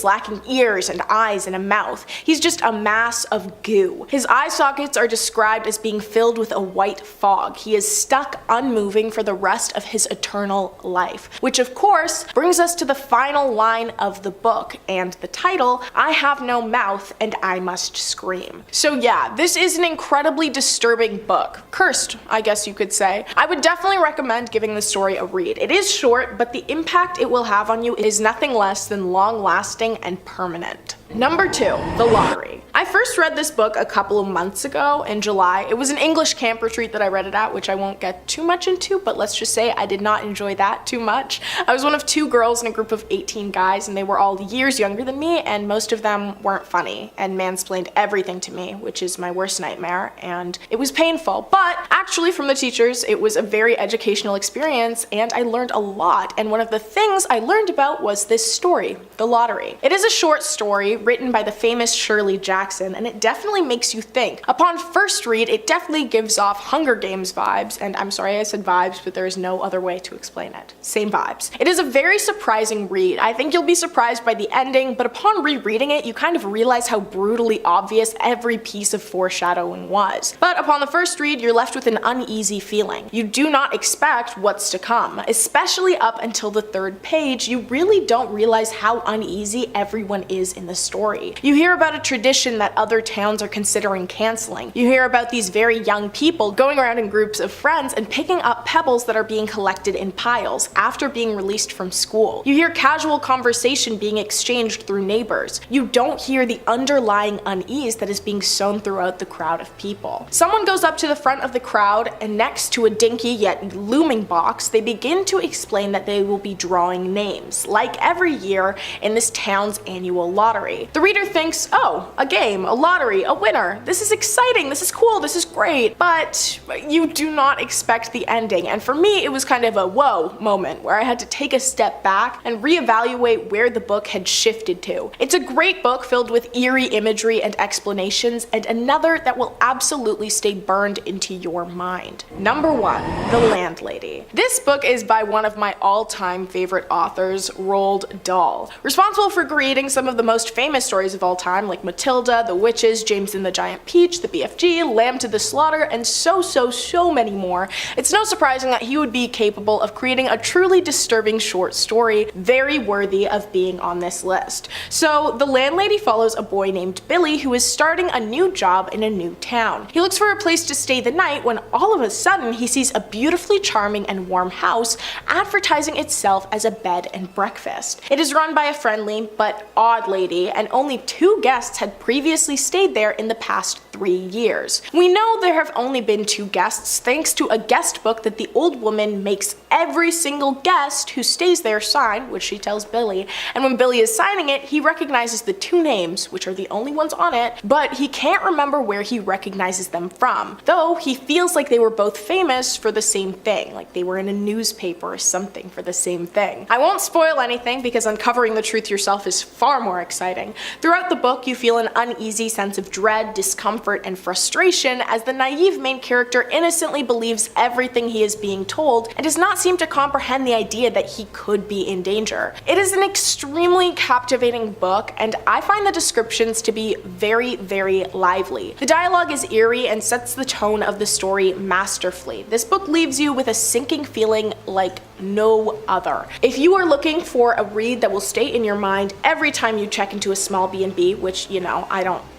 lacking ears and eyes and a mouth. He's just a mass of goo. His eye sockets are described as being filled with a white fog. He is stuck unmoving for the rest of his eternal life, which of course brings us to the final line of the book and the title, I have no mouth and I must scream. So yeah, this is an incredibly disturbing book. Cursed, I guess you could say. I would definitely recommend giving the story a read. It is short, but the impact it will have on you is nothing less than long-lasting and permanent. Number 2, The Lottery. I first read this book a couple of months ago in July. It was an English camp retreat that I read it at, which I won't get too much into, but let's just say I did not enjoy that too much. I was one of 2 girls in a group of 18 guys, and they were all years younger than me, and most of them weren't funny and mansplained everything to me, which is my worst nightmare, and it was painful. But actually, from the teachers, it was a very educational experience, and I learned a lot, and one of the things I learned about was this story, The Lottery. It is a short story written by the famous Shirley Jackson, and it definitely makes you think. Upon first read, it definitely gives off Hunger Games vibes, and I'm sorry I said vibes, but there is no other way to explain it. Same vibes. It is a very surprising read. I think you'll be surprised by the ending, but upon rereading it, you kind of realize how brutally obvious every piece of foreshadowing was. But upon the first read, you're left with an uneasy feeling. You do not expect what's to come, especially up until the 3rd page. You really don't realize how uneasy everyone is in the story. You hear about a tradition tradition that other towns are considering canceling. You hear about these very young people going around in groups of friends and picking up pebbles that are being collected in piles after being released from school. You hear casual conversation being exchanged through neighbors. You don't hear the underlying unease that is being sown throughout the crowd of people. Someone goes up to the front of the crowd, and next to a dinky yet looming box, they begin to explain that they will be drawing names, like every year in this town's annual lottery. The reader thinks, oh, a game, a lottery, a winner. This is exciting, this is cool, this is great, but you do not expect the ending. And for me, it was kind of a whoa moment where I had to take a step back and reevaluate where the book had shifted to. It's a great book filled with eerie imagery and explanations, and another that will absolutely stay burned into your mind. Number 1, The Landlady. This book is by one of my all-time favorite authors, Roald Dahl. Responsible for creating some of the most famous stories of all time, like Matilda, The Witches, James and the Giant Peach, The BFG, Lamb to the Slaughter, and so many more. It's no surprising that he would be capable of creating a truly disturbing short story, very worthy of being on this list. So, The Landlady follows a boy named Billy who is starting a new job in a new town. He looks for a place to stay the night when all of a sudden he sees a beautifully charming and warm house advertising itself as a bed and breakfast. It is run by a friendly but odd lady, and only 2 guests had previously stayed there in the past 3 years. We know there have only been 2 guests thanks to a guest book that the old woman makes every single guest who stays there sign, which she tells Billy, and when Billy is signing it, he recognizes the 2 names, which are the only ones on it, but he can't remember where he recognizes them from, though he feels like they were both famous for the same thing, like they were in a newspaper or something for the same thing. I won't spoil anything because uncovering the truth yourself is far more exciting. Throughout the book, you feel an uneasy sense of dread, discomfort, and frustration as the naive main character innocently believes everything he is being told and does not seem to comprehend the idea that he could be in danger. It is an extremely captivating book, and I find the descriptions to be very lively. The dialogue is eerie and sets the tone of the story masterfully. This book leaves you with a sinking feeling like no other. If you are looking for a read that will stay in your mind every time you check into a small B&B, which, you know,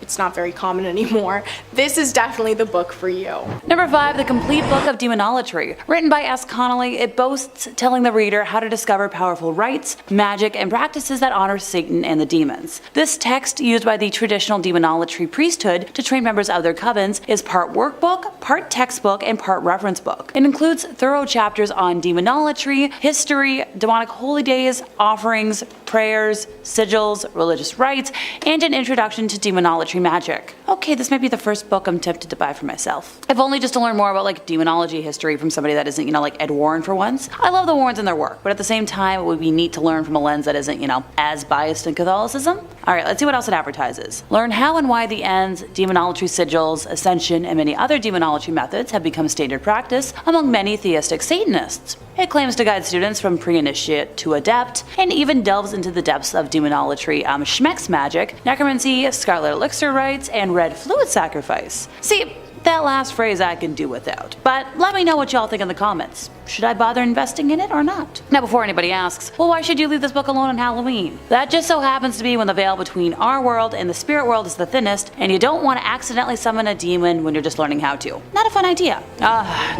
it's not very common anymore, this is definitely the book for you. Number 5, The Complete Book of Demonolatry. Written by S. Connolly, it boasts telling the reader how to discover powerful rites, magic, and practices that honor Satan and the demons. This text, used by the traditional demonolatry priesthood to train members of their covens, is part workbook, part textbook, and part reference book. It includes thorough chapters on demonolatry, history, demonic holy days, offerings, prayers, sigils, religious rites, and an introduction to demonolatry magic. Okay, this might be the first book I'm tempted to buy for myself. If only just to learn more about like demonology history from somebody that isn't, like Ed Warren for once. I love the Warrens and their work, but at the same time it would be neat to learn from a lens that isn't, as biased in Catholicism. Alright, let's see what else it advertises. Learn how and why the ends, demonolatry sigils, ascension, and many other demonolatry methods have become standard practice among many theistic Satanists. It claims to guide students from pre-initiate to adept, and even delves into the depths of demonolatry, schmex magic, necromancy, scarlet elixir rites, and red fluid sacrifice. See, that last phrase I can do without, but let me know what y'all think in the comments. Should I bother investing in it or not? Now before anybody asks, well, why should you leave this book alone on Halloween? That just so happens to be when the veil between our world and the spirit world is the thinnest, and you don't want to accidentally summon a demon when you're just learning how to. Not a fun idea.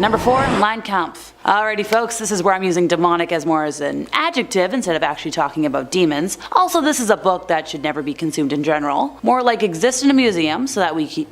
Number 4, Line Kampf. Alrighty folks, this is where I'm using demonic as more as an adjective instead of actually talking about demons. Also, this is a book that should never be consumed in general. More like exist in a museum so that we,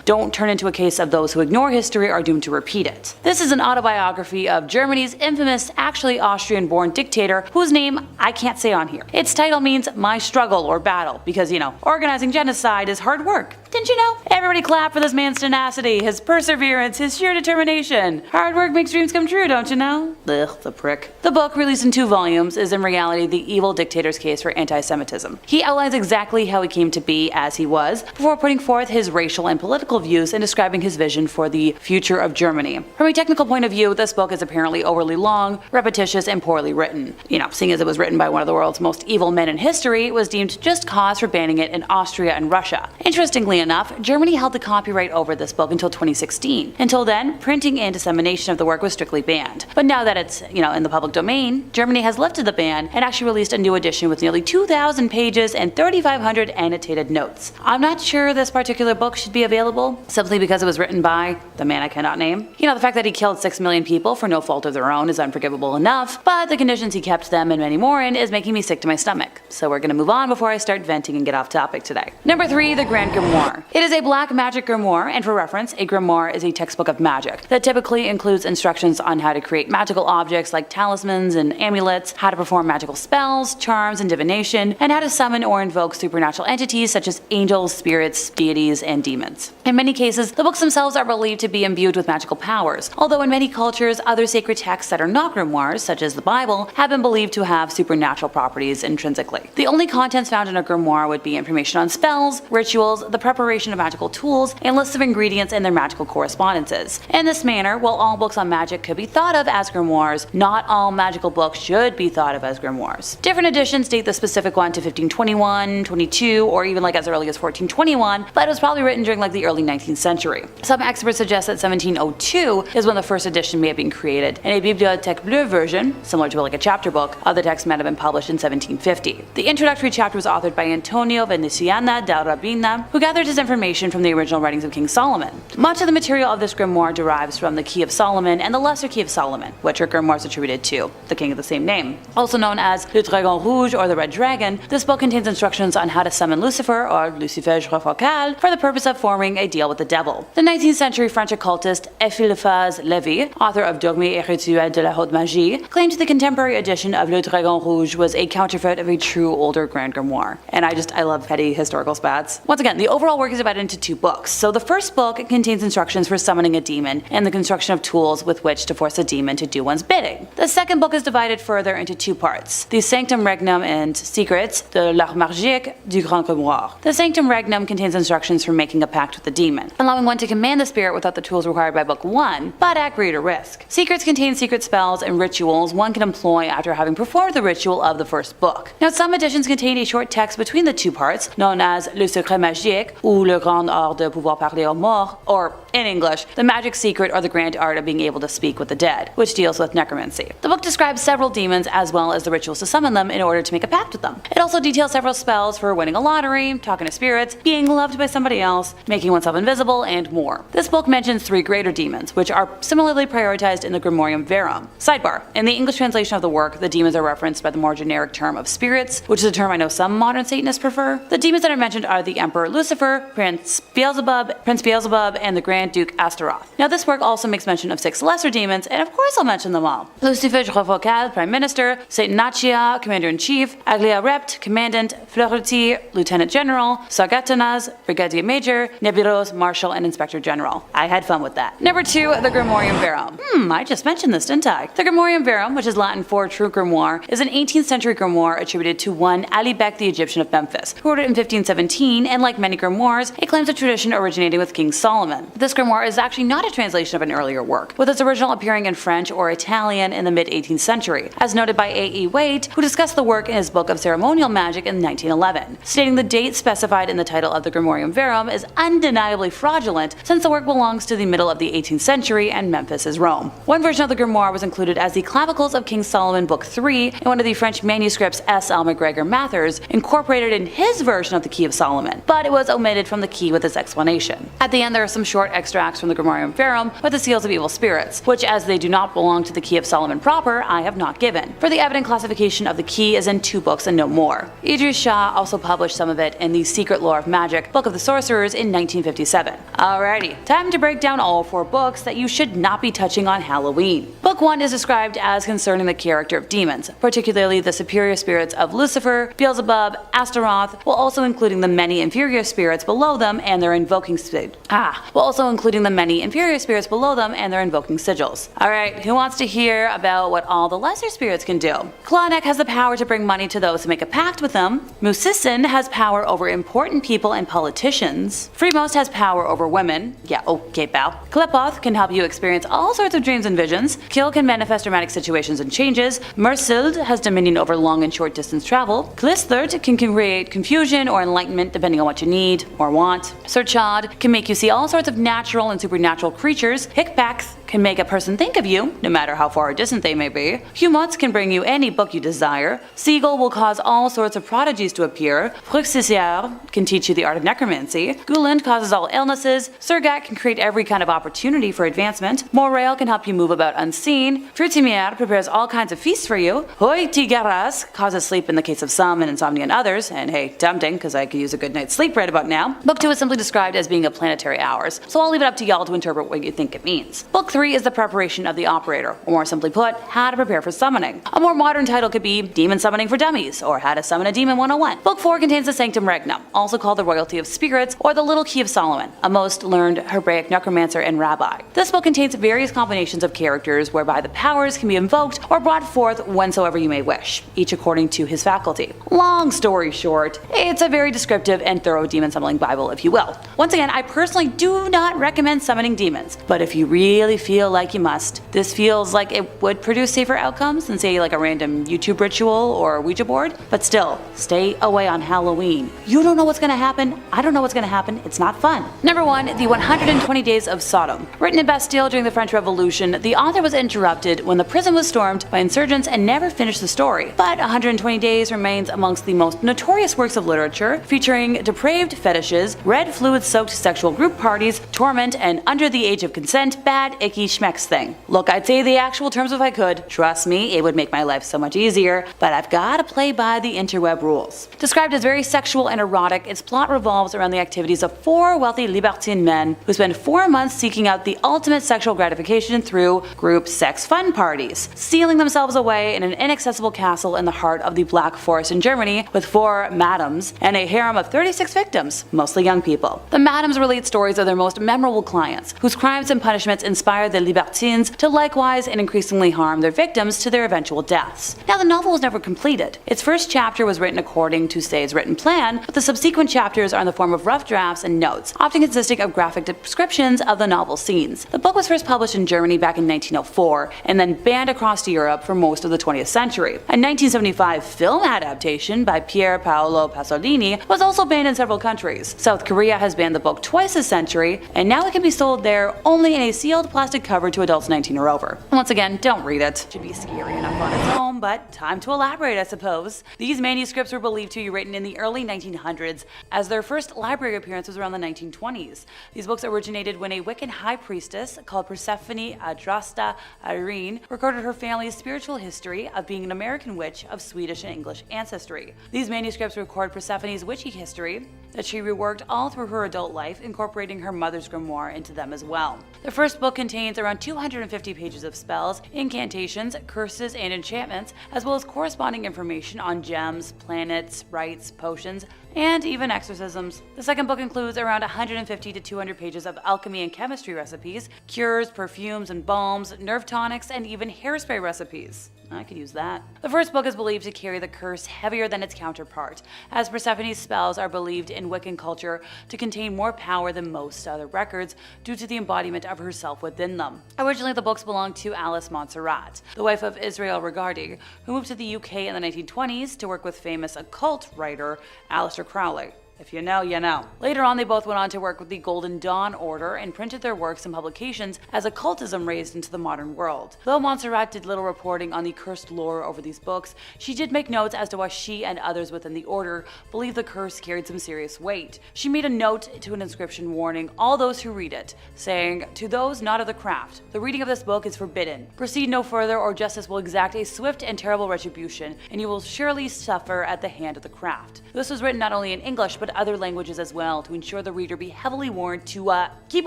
don't turn into a case of those who ignore history are doomed to repeat it. This is an autobiography of Germany's infamous, actually Austrian-born dictator whose name I can't say on here. Its title means my struggle or battle because, organizing genocide is hard work. Didn't you know? Everybody clap for this man's tenacity, his perseverance, his sheer determination. Hard work makes dreams come true, don't you know? Ugh, the prick. The book, released in 2 volumes, is in reality the evil dictator's case for anti-Semitism. He outlines exactly how he came to be as he was, before putting forth his racial and political views and describing his his vision for the future of Germany. From a technical point of view, this book is apparently overly long, repetitious, and poorly written. Seeing as it was written by one of the world's most evil men in history, it was deemed just cause for banning it in Austria and Russia. Interestingly enough, Germany held the copyright over this book until 2016. Until then, printing and dissemination of the work was strictly banned. But now that it's, in the public domain, Germany has lifted the ban and actually released a new edition with nearly 2,000 pages and 3,500 annotated notes. I'm not sure this particular book should be available, simply because it was written by the man I cannot name. The fact that he killed 6 million people for no fault of their own is unforgivable enough, but the conditions he kept them and many more in is making me sick to my stomach. So we're gonna move on before I start venting and get off topic today. Number 3, the Grand Grimoire. It is a black magic grimoire, and for reference, a grimoire is a textbook of magic that typically includes instructions on how to create magical objects like talismans and amulets, how to perform magical spells, charms, and divination, and how to summon or invoke supernatural entities such as angels, spirits, deities, and demons. In many cases, the books themselves are believed to be imbued with magical powers, although in many cultures, other sacred texts that are not grimoires, such as the Bible, have been believed to have supernatural properties intrinsically. The only contents found in a grimoire would be information on spells, rituals, the preparation of magical tools, and lists of ingredients and their magical correspondences. In this manner, while all books on magic could be thought of as grimoires, not all magical books should be thought of as grimoires. Different editions date the specific one to 1521, 22, or even as early as 1421, but it was probably written during the early 19th century. Some experts suggest that 1702 is when the first edition may have been created, and a Bibliothèque Bleue version, similar to a chapter book, of the text might have been published in 1750. The introductory chapter was authored by Antonio Veneciana da Rabina, who gathered his information from the original writings of King Solomon. Much of the material of this grimoire derives from the Key of Solomon and the Lesser Key of Solomon, which are grimoires attributed to the king of the same name. Also known as Le Dragon Rouge or the Red Dragon, this book contains instructions on how to summon Lucifer or Lucifer Focal for the purpose of forming a deal with the devil. The 19th century French occultist Eliphas Lévy, author of Dogmes et Rituels de la Haute Magie, claimed the contemporary edition of Le Dragon Rouge was a counterfeit of a true older Grand Grimoire. And I love petty historical spats. Once again, the overall work is divided into 2 books. So the first book contains instructions for summoning a demon and the construction of tools with which to force a demon to do one's bidding. The second book is divided further into 2 parts: the Sanctum Regnum and Secrets de l'Art Magique du Grand Grimoire. The Sanctum Regnum contains instructions for making a pact with the demon, allowing one to command the spirit without the tools required by book 1, but at greater risk. Secrets contain secret spells and rituals one can employ after having performed the ritual of the first book. Now, some editions contain a short text between the 2 parts, known as Le Secret Magique ou Le Grand Art de pouvoir parler aux morts, or in English, the magic secret or the grand art of being able to speak with the dead, which deals with necromancy. The book describes several demons as well as the rituals to summon them in order to make a pact with them. It also details several spells for winning a lottery, talking to spirits, being loved by somebody else, making oneself invisible, and more. This book mentions 3 greater demons, which are similarly prioritized in the Grimorium Verum. Sidebar: in the English translation of the work, the demons are referenced by the more generic term of spirits, which is a term I know some modern Satanists prefer. The demons that are mentioned are the Emperor Lucifer, Prince Beelzebub, and the Grand Duke Astaroth. Now, this work also makes mention of 6 lesser demons, and of course I'll mention them all. Lucifer Focal, Prime Minister; Saint Nachia, Commander-in-Chief; Aglia Rept, Commandant; Fleurety, Lieutenant General; Sargatanas, Brigadier Major; Nebulos, Marshal, and Inspector General. I had fun with that. Number 2, the Grimorium Verum. I just mentioned this, didn't I? The Grimorium Verum, which is Latin for true grimoire, is an 18th century grimoire attributed to one Ali Bek the Egyptian of Memphis, who wrote it in 1517, and like many grimoires, it claims a tradition originating with King Solomon. This grimoire is actually not a translation of an earlier work, with its original appearing in French or Italian in the mid-18th century, as noted by A.E. Waite, who discussed the work in his Book of Ceremonial Magic in 1911, stating the date specified in the title of the Grimorium Verum is undeniably fraudulent since the work belongs to the middle of the 18th century and Memphis is Rome. One version of the grimoire was included as the Clavicles of King Solomon Book 3 in one of the French manuscripts S. L. MacGregor Mathers incorporated in his version of the Key of Solomon, but it was omitted from the key with its explanation. At the end there are some short extracts from the Grimorium Verum with the seals of evil spirits, which, as they do not belong to the Key of Solomon proper, I have not given, for the evident classification of the key is in 2 books and no more. Idris Shah also published some of it in the Secret Lore of Magic, Book of the Sorcerers in 1957. Alrighty, time to break down all 4 books that you should not be touching on Halloween. Book 1 is described as concerning the character of demons, particularly the superior spirits of Lucifer, Beelzebub, Astaroth, while also including the many inferior spirits below them and their invoking while also also including the many inferior spirits below them and their invoking sigils. Alright, who wants to hear about what all the lesser spirits can do? Klonek has the power to bring money to those who make a pact with them. Musissin has power over important people and politicians. Freemost has power over women. Yeah, okay, pal. Klepoth can help you experience all sorts of dreams and visions. Kill can manifest dramatic situations and changes. Mersild has dominion over long and short distance travel. Klistert can create confusion or enlightenment depending on what you need or want. Surchad can make you see all sorts of natural and supernatural creatures. Hickpax can make a person think of you, no matter how far or distant they may be. Humutz can bring you any book you desire. Siegel will cause all sorts of prodigies to appear. Fruxisier can teach you the art of necromancy. Guland causes all illnesses. Surgat can create every kind of opportunity for advancement. Morail can help you move about unseen. Frutimier prepares all kinds of feasts for you. Hoi Tigaras causes sleep in the case of some and insomnia in others, and hey, tempting, because I could use a good night's sleep right about now. Book 2 is simply described as being of planetary hours, so I'll leave it up to y'all to interpret what you think it means. Book 3 is the preparation of the operator, or more simply put, how to prepare for summoning. A more modern title could be Demon Summoning for Dummies, or How to Summon a Demon 101. Book 4 contains the Sanctum Regnum, also called the Royalty of Spirits, or the Little Key of Solomon, a most learned Hebraic necromancer and rabbi. This book contains various combinations of characters whereby the powers can be invoked or brought forth whensoever you may wish, each according to his faculty. Long story short, it's a very descriptive and thorough demon summoning Bible, if you will. Once again, I personally do not recommend summoning demons, but if you really feel like you must, this feels like it would produce safer outcomes than say like a random YouTube ritual or Ouija board. But still, stay away on Halloween. You don't know what's gonna happen, I don't know what's gonna happen, it's not fun. Number 1, The 120 Days of Sodom. Written in Bastille during the French Revolution, the author was interrupted when the prison was stormed by insurgents and never finished the story. But 120 Days remains amongst the most notorious works of literature, featuring depraved fetishes, red fluid-soaked sexual group parties, torment, and under the age of consent, bad, icky schmecks thing. Look, I'd say the actual terms if I could. Trust me, it would make my life so much easier, but I've gotta play by the interweb rules. Described as very sexual and erotic, its plot revolves around the activities of 4 wealthy libertine men who spend 4 months seeking out the ultimate sexual gratification through group sex fun parties, sealing themselves away in an inaccessible castle in the heart of the Black Forest in Germany with 4 madams and a harem of 36 victims, mostly young people. The madams relate stories of their most memorable clients, whose crimes and punishments inspire the libertines to likewise and increasingly harm their victims to their eventual deaths. Now, the novel was never completed. Its first chapter was written according to Say's written plan, but the subsequent chapters are in the form of rough drafts and notes, often consisting of graphic descriptions of the novel scenes. The book was first published in Germany back in 1904, and then banned across Europe for most of the 20th century. A 1975 film adaptation by Pier Paolo Pasolini was also banned in several countries. South Korea has banned the book twice this century, and now it can be sold there only in a sealed plastic cover to adults 19 or over. Once again, don't read it. It should be scary enough on its own, but time to elaborate, I suppose. These manuscripts were believed to be written in the early 1900s, as their first library appearance was around the 1920s. These books originated when a Wiccan high priestess called Persephone Adrasta Irene recorded her family's spiritual history of being an American witch of Swedish and English ancestry. These manuscripts record Persephone's witchy history that she reworked all through her adult life, incorporating her mother's grimoire into them as well. The first book contains around 250 pages of spells, incantations, curses, and enchantments, as well as corresponding information on gems, planets, rites, potions, and even exorcisms. The second book includes around 150 to 200 pages of alchemy and chemistry recipes, cures, perfumes and balms, nerve tonics, and even hairspray recipes. I could use that. The first book is believed to carry the curse heavier than its counterpart, as Persephone's spells are believed in Wiccan culture to contain more power than most other records due to the embodiment of herself within them. Originally, the books belonged to Alice Montserrat, the wife of Israel Regardie, who moved to the UK in the 1920s to work with famous occult writer Aleister Crowley. If you know, you know. Later on, they both went on to work with the Golden Dawn Order and printed their works and publications as occultism raised into the modern world. Though Montserrat did little reporting on the cursed lore over these books, she did make notes as to why she and others within the order believed the curse carried some serious weight. She made a note to an inscription warning all those who read it, saying, "To those not of the craft, the reading of this book is forbidden. Proceed no further, or justice will exact a swift and terrible retribution, and you will surely suffer at the hand of the craft." This was written not only in English, but other languages as well, to ensure the reader be heavily warned to keep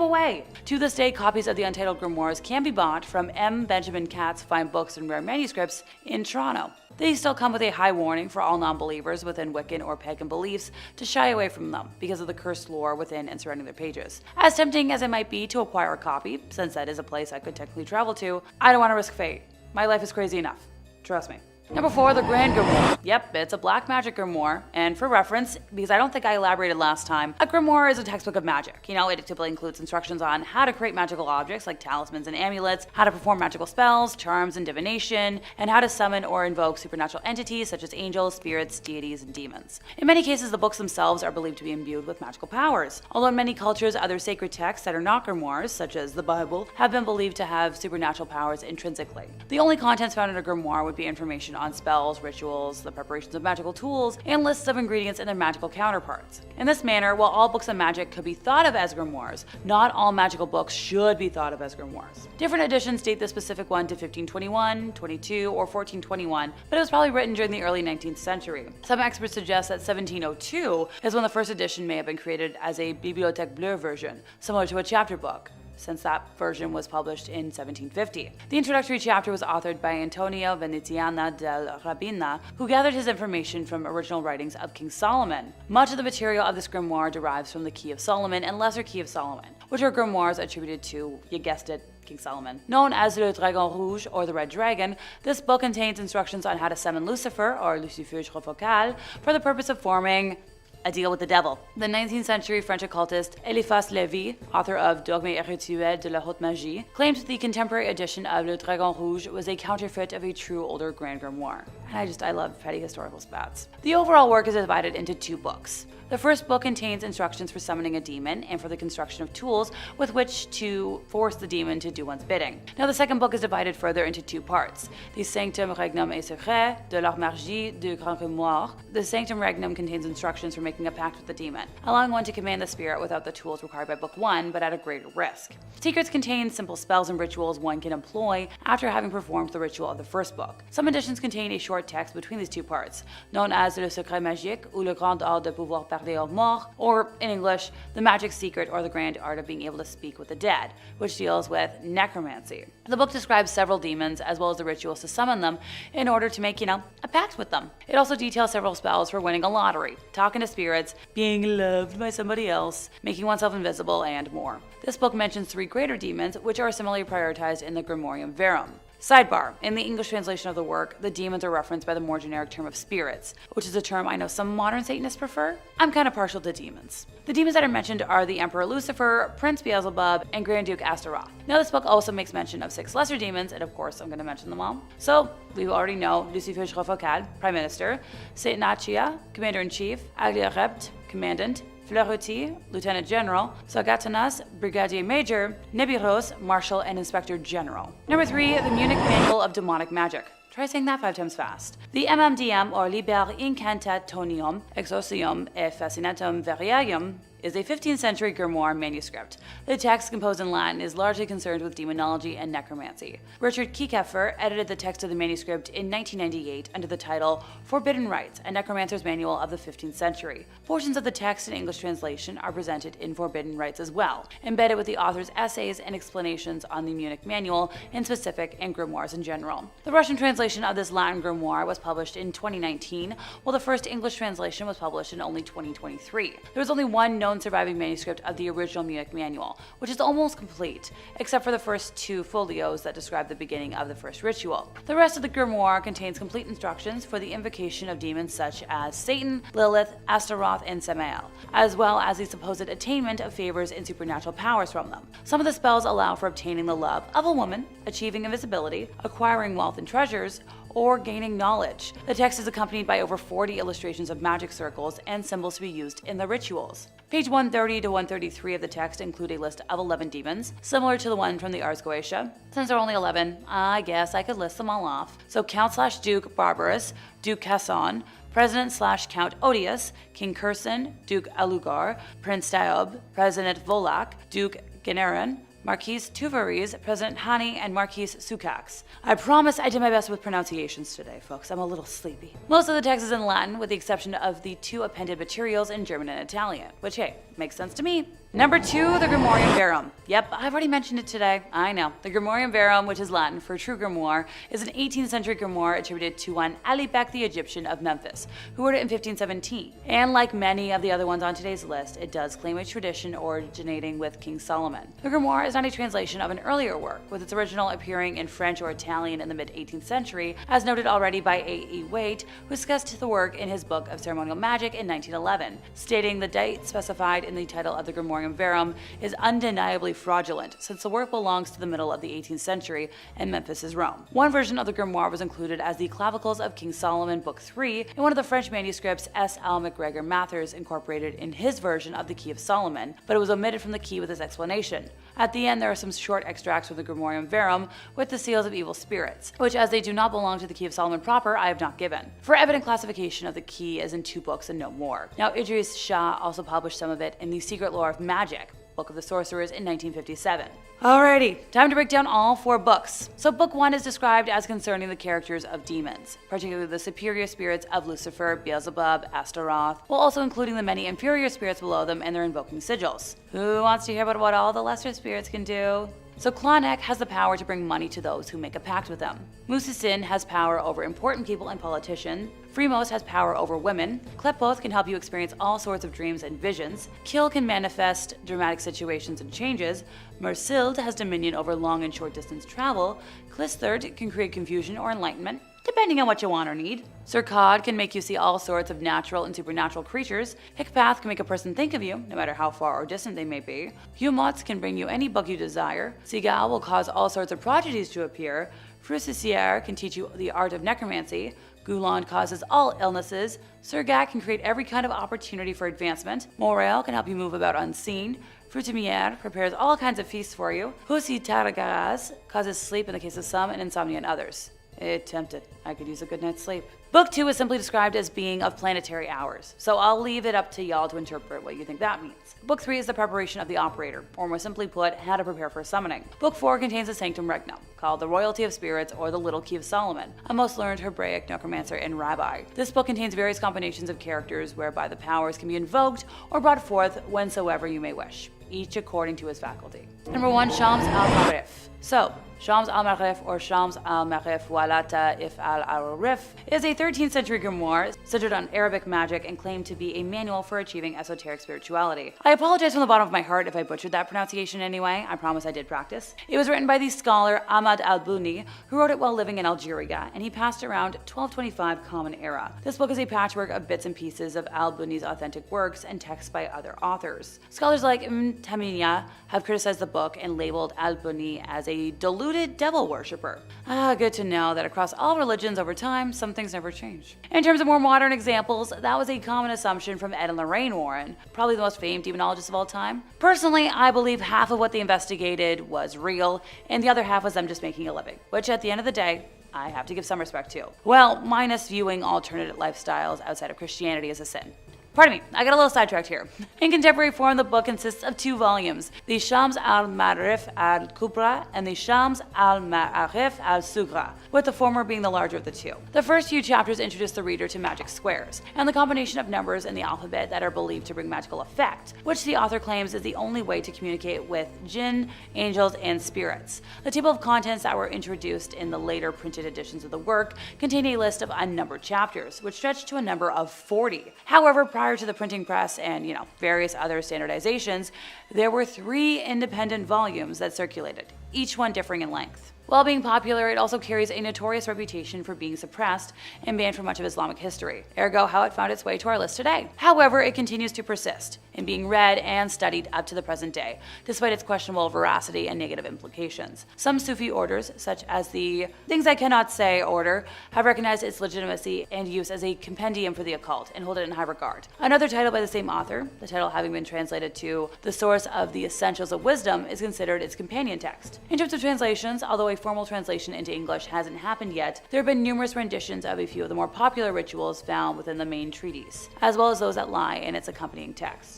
away. To this day, copies of the Untitled Grimoires can be bought from M. Benjamin Catt's Fine Books and Rare Manuscripts in Toronto. they still come with a high warning for all non-believers within Wiccan or pagan beliefs to shy away from them because of the cursed lore within and surrounding their pages. As tempting as it might be to acquire a copy, since that is a place I could technically travel to, I don't want to risk fate. My life is crazy enough. Trust me. Number 4, the Grand Grimoire. Yep, it's a black magic grimoire, and for reference, because I don't think I elaborated last time, a grimoire is a textbook of magic. It typically includes instructions on how to create magical objects like talismans and amulets, how to perform magical spells, charms, and divination, and how to summon or invoke supernatural entities such as angels, spirits, deities, and demons. In many cases, the books themselves are believed to be imbued with magical powers. Although in many cultures, other sacred texts that are not grimoires, such as the Bible, have been believed to have supernatural powers intrinsically. The only contents found in a grimoire would be information on spells, rituals, the preparations of magical tools, and lists of ingredients and their magical counterparts. In this manner, while all books of magic could be thought of as grimoires, not all magical books should be thought of as grimoires. Different editions date the specific one to 1521, 22, or 1421, but it was probably written during the early 19th century. Some experts suggest that 1702 is when the first edition may have been created as a Bibliothèque Bleue version, similar to a chapter book, since that version was published in 1750. The introductory chapter was authored by Antonio Veneziana del Rabina, who gathered his information from original writings of King Solomon. Much of the material of this grimoire derives from the Key of Solomon and Lesser Key of Solomon, which are grimoires attributed to, you guessed it, King Solomon. Known as Le Dragon Rouge, or the Red Dragon, this book contains instructions on how to summon Lucifer, or Lucifer Focal, for the purpose of forming a deal with the devil. The 19th century French occultist Eliphas Lévy, author of Dogmes et Rituels de la Haute Magie, claimed the contemporary edition of Le Dragon Rouge was a counterfeit of a true older Grand Grimoire. And I love petty historical spats. The overall work is divided into 2 books. The first book contains instructions for summoning a demon and for the construction of tools with which to force the demon to do one's bidding. Now the second book is divided further into 2 parts. The Sanctum Regnum et Secret de la Magie du Grand Grimoire. The Sanctum Regnum contains instructions for making a pact with the demon, allowing one to command the spirit without the tools required by book 1, but at a greater risk. Secrets contain simple spells and rituals one can employ after having performed the ritual of the first book. Some editions contain a short text between these 2 parts, known as Le Secret Magique ou Le Grand Art de Pouvoir Parler aux Morts, or in English, The Magic Secret or the Grand Art of Being Able to Speak with the Dead, which deals with necromancy. The book describes several demons as well as the rituals to summon them in order to make, a pact with them. It also details several spells for winning a lottery, talking to spirits, being loved by somebody else, making oneself invisible, and more. This book mentions 3 greater demons, which are similarly prioritized in the Grimorium Verum. Sidebar: in the English translation of the work, the demons are referenced by the more generic term of spirits, which is a term I know some modern Satanists prefer. I'm kind of partial to demons. The demons that are mentioned are the Emperor Lucifer, Prince Beelzebub, and Grand Duke Astaroth. Now this book also makes mention of 6 lesser demons, and of course I'm going to mention them all. So, we already know Lucifer Focal, Prime Minister, Satanachia, Commander-in-Chief, Agliarept, Commandant, Fleuruti, Lieutenant General, Sagatanas, Brigadier Major, Nibiros, Marshal, and Inspector General. Number 3, the Munich Manual of Demonic Magic. Try saying that 5 times fast. The MMDM, or Liber Incantationum Exorcium et Fascinatum Variarum, is a 15th century grimoire manuscript. The text, composed in Latin, is largely concerned with demonology and necromancy. Richard Kiekeffer edited the text of the manuscript in 1998 under the title Forbidden Rites, a Necromancer's Manual of the 15th Century. Portions of the text in English translation are presented in Forbidden Rites as well, embedded with the author's essays and explanations on the Munich Manual in specific and grimoires in general. The Russian translation of this Latin grimoire was published in 2019, while the first English translation was published in only 2023. There was only one known surviving manuscript of the original Munich Manual, which is almost complete, except for the first 2 folios that describe the beginning of the first ritual. The rest of the grimoire contains complete instructions for the invocation of demons such as Satan, Lilith, Astaroth, and Samael, as well as the supposed attainment of favors and supernatural powers from them. Some of the spells allow for obtaining the love of a woman, achieving invisibility, acquiring wealth and treasures, or gaining knowledge. The text is accompanied by over 40 illustrations of magic circles and symbols to be used in the rituals. Page 130 to 133 of the text include a list of 11 demons, similar to the one from the Ars Goetia. Since there are only 11, I guess I could list them all off. So Count/Duke Barbarous, Duke Casson, President/Count Odious, King Curson, Duke Alugar, Prince Daob, President Volak, Duke Generan, Marquise Tuvaris, President Hani, and Marquise Sukax. I promise I did my best with pronunciations today, folks. I'm a little sleepy. Most of the text is in Latin, with the exception of the 2 appended materials in German and Italian, which, hey, makes sense to me. Number 2, the Grimorium Verum. Yep, I've already mentioned it today. I know. The Grimorium Verum, which is Latin for true grimoire, is an 18th century grimoire attributed to one Alipek the Egyptian of Memphis, who wrote it in 1517. And like many of the other ones on today's list, it does claim a tradition originating with King Solomon. The grimoire is not a translation of an earlier work, with its original appearing in French or Italian in the mid-18th century, as noted already by A.E. Waite, who discussed the work in his Book of Ceremonial Magic in 1911, stating the date specified in the title of the Grimorium Verum is undeniably fraudulent, since the work belongs to the middle of the 18th century and Memphis is Rome. One version of the grimoire was included as the Clavicles of King Solomon, Book 3, in one of the French manuscripts S. Al. MacGregor Mathers incorporated in his version of the Key of Solomon, but it was omitted from the key with his explanation. At the end, there are some short extracts from the Grimorium Verum with the seals of evil spirits, which, as they do not belong to the Key of Solomon proper, I have not given. For evident classification of the key is in 2 books and no more. Now, Idris Shah also published some of it in The Secret Lore of Magic, Book of the Sorcerers, in 1957. Alrighty, time to break down all 4 books. So Book 1 is described as concerning the characters of demons, particularly the superior spirits of Lucifer, Beelzebub, Astaroth, while also including the many inferior spirits below them and their invoking sigils. Who wants to hear about what all the lesser spirits can do? So Klonek has the power to bring money to those who make a pact with them. Musisin has power over important people and politicians. Fremos has power over women. Klepoth can help you experience all sorts of dreams and visions. Kill can manifest dramatic situations and changes. Mersild has dominion over long and short distance travel. Klitherd can create confusion or enlightenment, depending on what you want or need. Sirkad can make you see all sorts of natural and supernatural creatures. Hikpath can make a person think of you, no matter how far or distant they may be. Humots can bring you any book you desire. Sigal will cause all sorts of prodigies to appear. Frucissier can teach you the art of necromancy. Guland causes all illnesses. Surgat can create every kind of opportunity for advancement. Morel can help you move about unseen. Frutimier prepares all kinds of feasts for you. Husi Taragaras causes sleep in the case of some and insomnia in others. It tempted. I could use a good night's sleep. Book 2 is simply described as being of planetary hours, so I'll leave it up to y'all to interpret what you think that means. Book 3 is the preparation of the operator, or more simply put, how to prepare for summoning. Book 4 contains the Sanctum Regnum, called the Royalty of Spirits or the Little Key of Solomon, a most learned Hebraic necromancer and rabbi. This book contains various combinations of characters whereby the powers can be invoked or brought forth whensoever you may wish, each according to his faculty. Number 1, Shams al-Marif. So, Shams al-Marif or Shams al-Marif Walata If al-Arif is a 13th century grimoire centered on Arabic magic and claimed to be a manual for achieving esoteric spirituality. I apologize from the bottom of my heart if I butchered that pronunciation anyway. I promise I did practice. It was written by the scholar Ahmad al-Buni, who wrote it while living in Algeria, and he passed around 1225 Common Era. This book is a patchwork of bits and pieces of al-Buni's authentic works and texts by other authors. Scholars like Ibn Taymiyyah have criticized the book and labeled al-Buni as a deluded devil worshipper. Good to know that across all religions over time, some things never change. In terms of more modern examples, that was a common assumption from Ed and Lorraine Warren, probably the most famed demonologists of all time. Personally, I believe half of what they investigated was real, and the other half was them just making a living, which at the end of the day, I have to give some respect to. Well, minus viewing alternate lifestyles outside of Christianity as a sin. Pardon me, I got a little sidetracked here. In contemporary form, the book consists of 2 volumes, the Shams al-Marif al-Kubra and the Shams al-Ma'arif al-Sugra, with the former being the larger of the 2. The first few chapters introduce the reader to magic squares, and the combination of numbers in the alphabet that are believed to bring magical effect, which the author claims is the only way to communicate with jinn, angels, and spirits. The table of contents that were introduced in the later printed editions of the work contain a list of unnumbered chapters, which stretch to a number of 40. However, prior to the printing press and, various other standardizations, there were 3 independent volumes that circulated, each one differing in length. While being popular, it also carries a notorious reputation for being suppressed and banned from much of Islamic history, ergo how it found its way to our list today. However, it continues to persist in being read and studied up to the present day, despite its questionable veracity and negative implications. Some Sufi orders, such as the Things I Cannot Say order, have recognized its legitimacy and use as a compendium for the occult and hold it in high regard. Another title by the same author, the title having been translated to The Source of the Essentials of Wisdom, is considered its companion text. In terms of translations, although a formal translation into English hasn't happened yet, there have been numerous renditions of a few of the more popular rituals found within the main treatise, as well as those that lie in its accompanying text.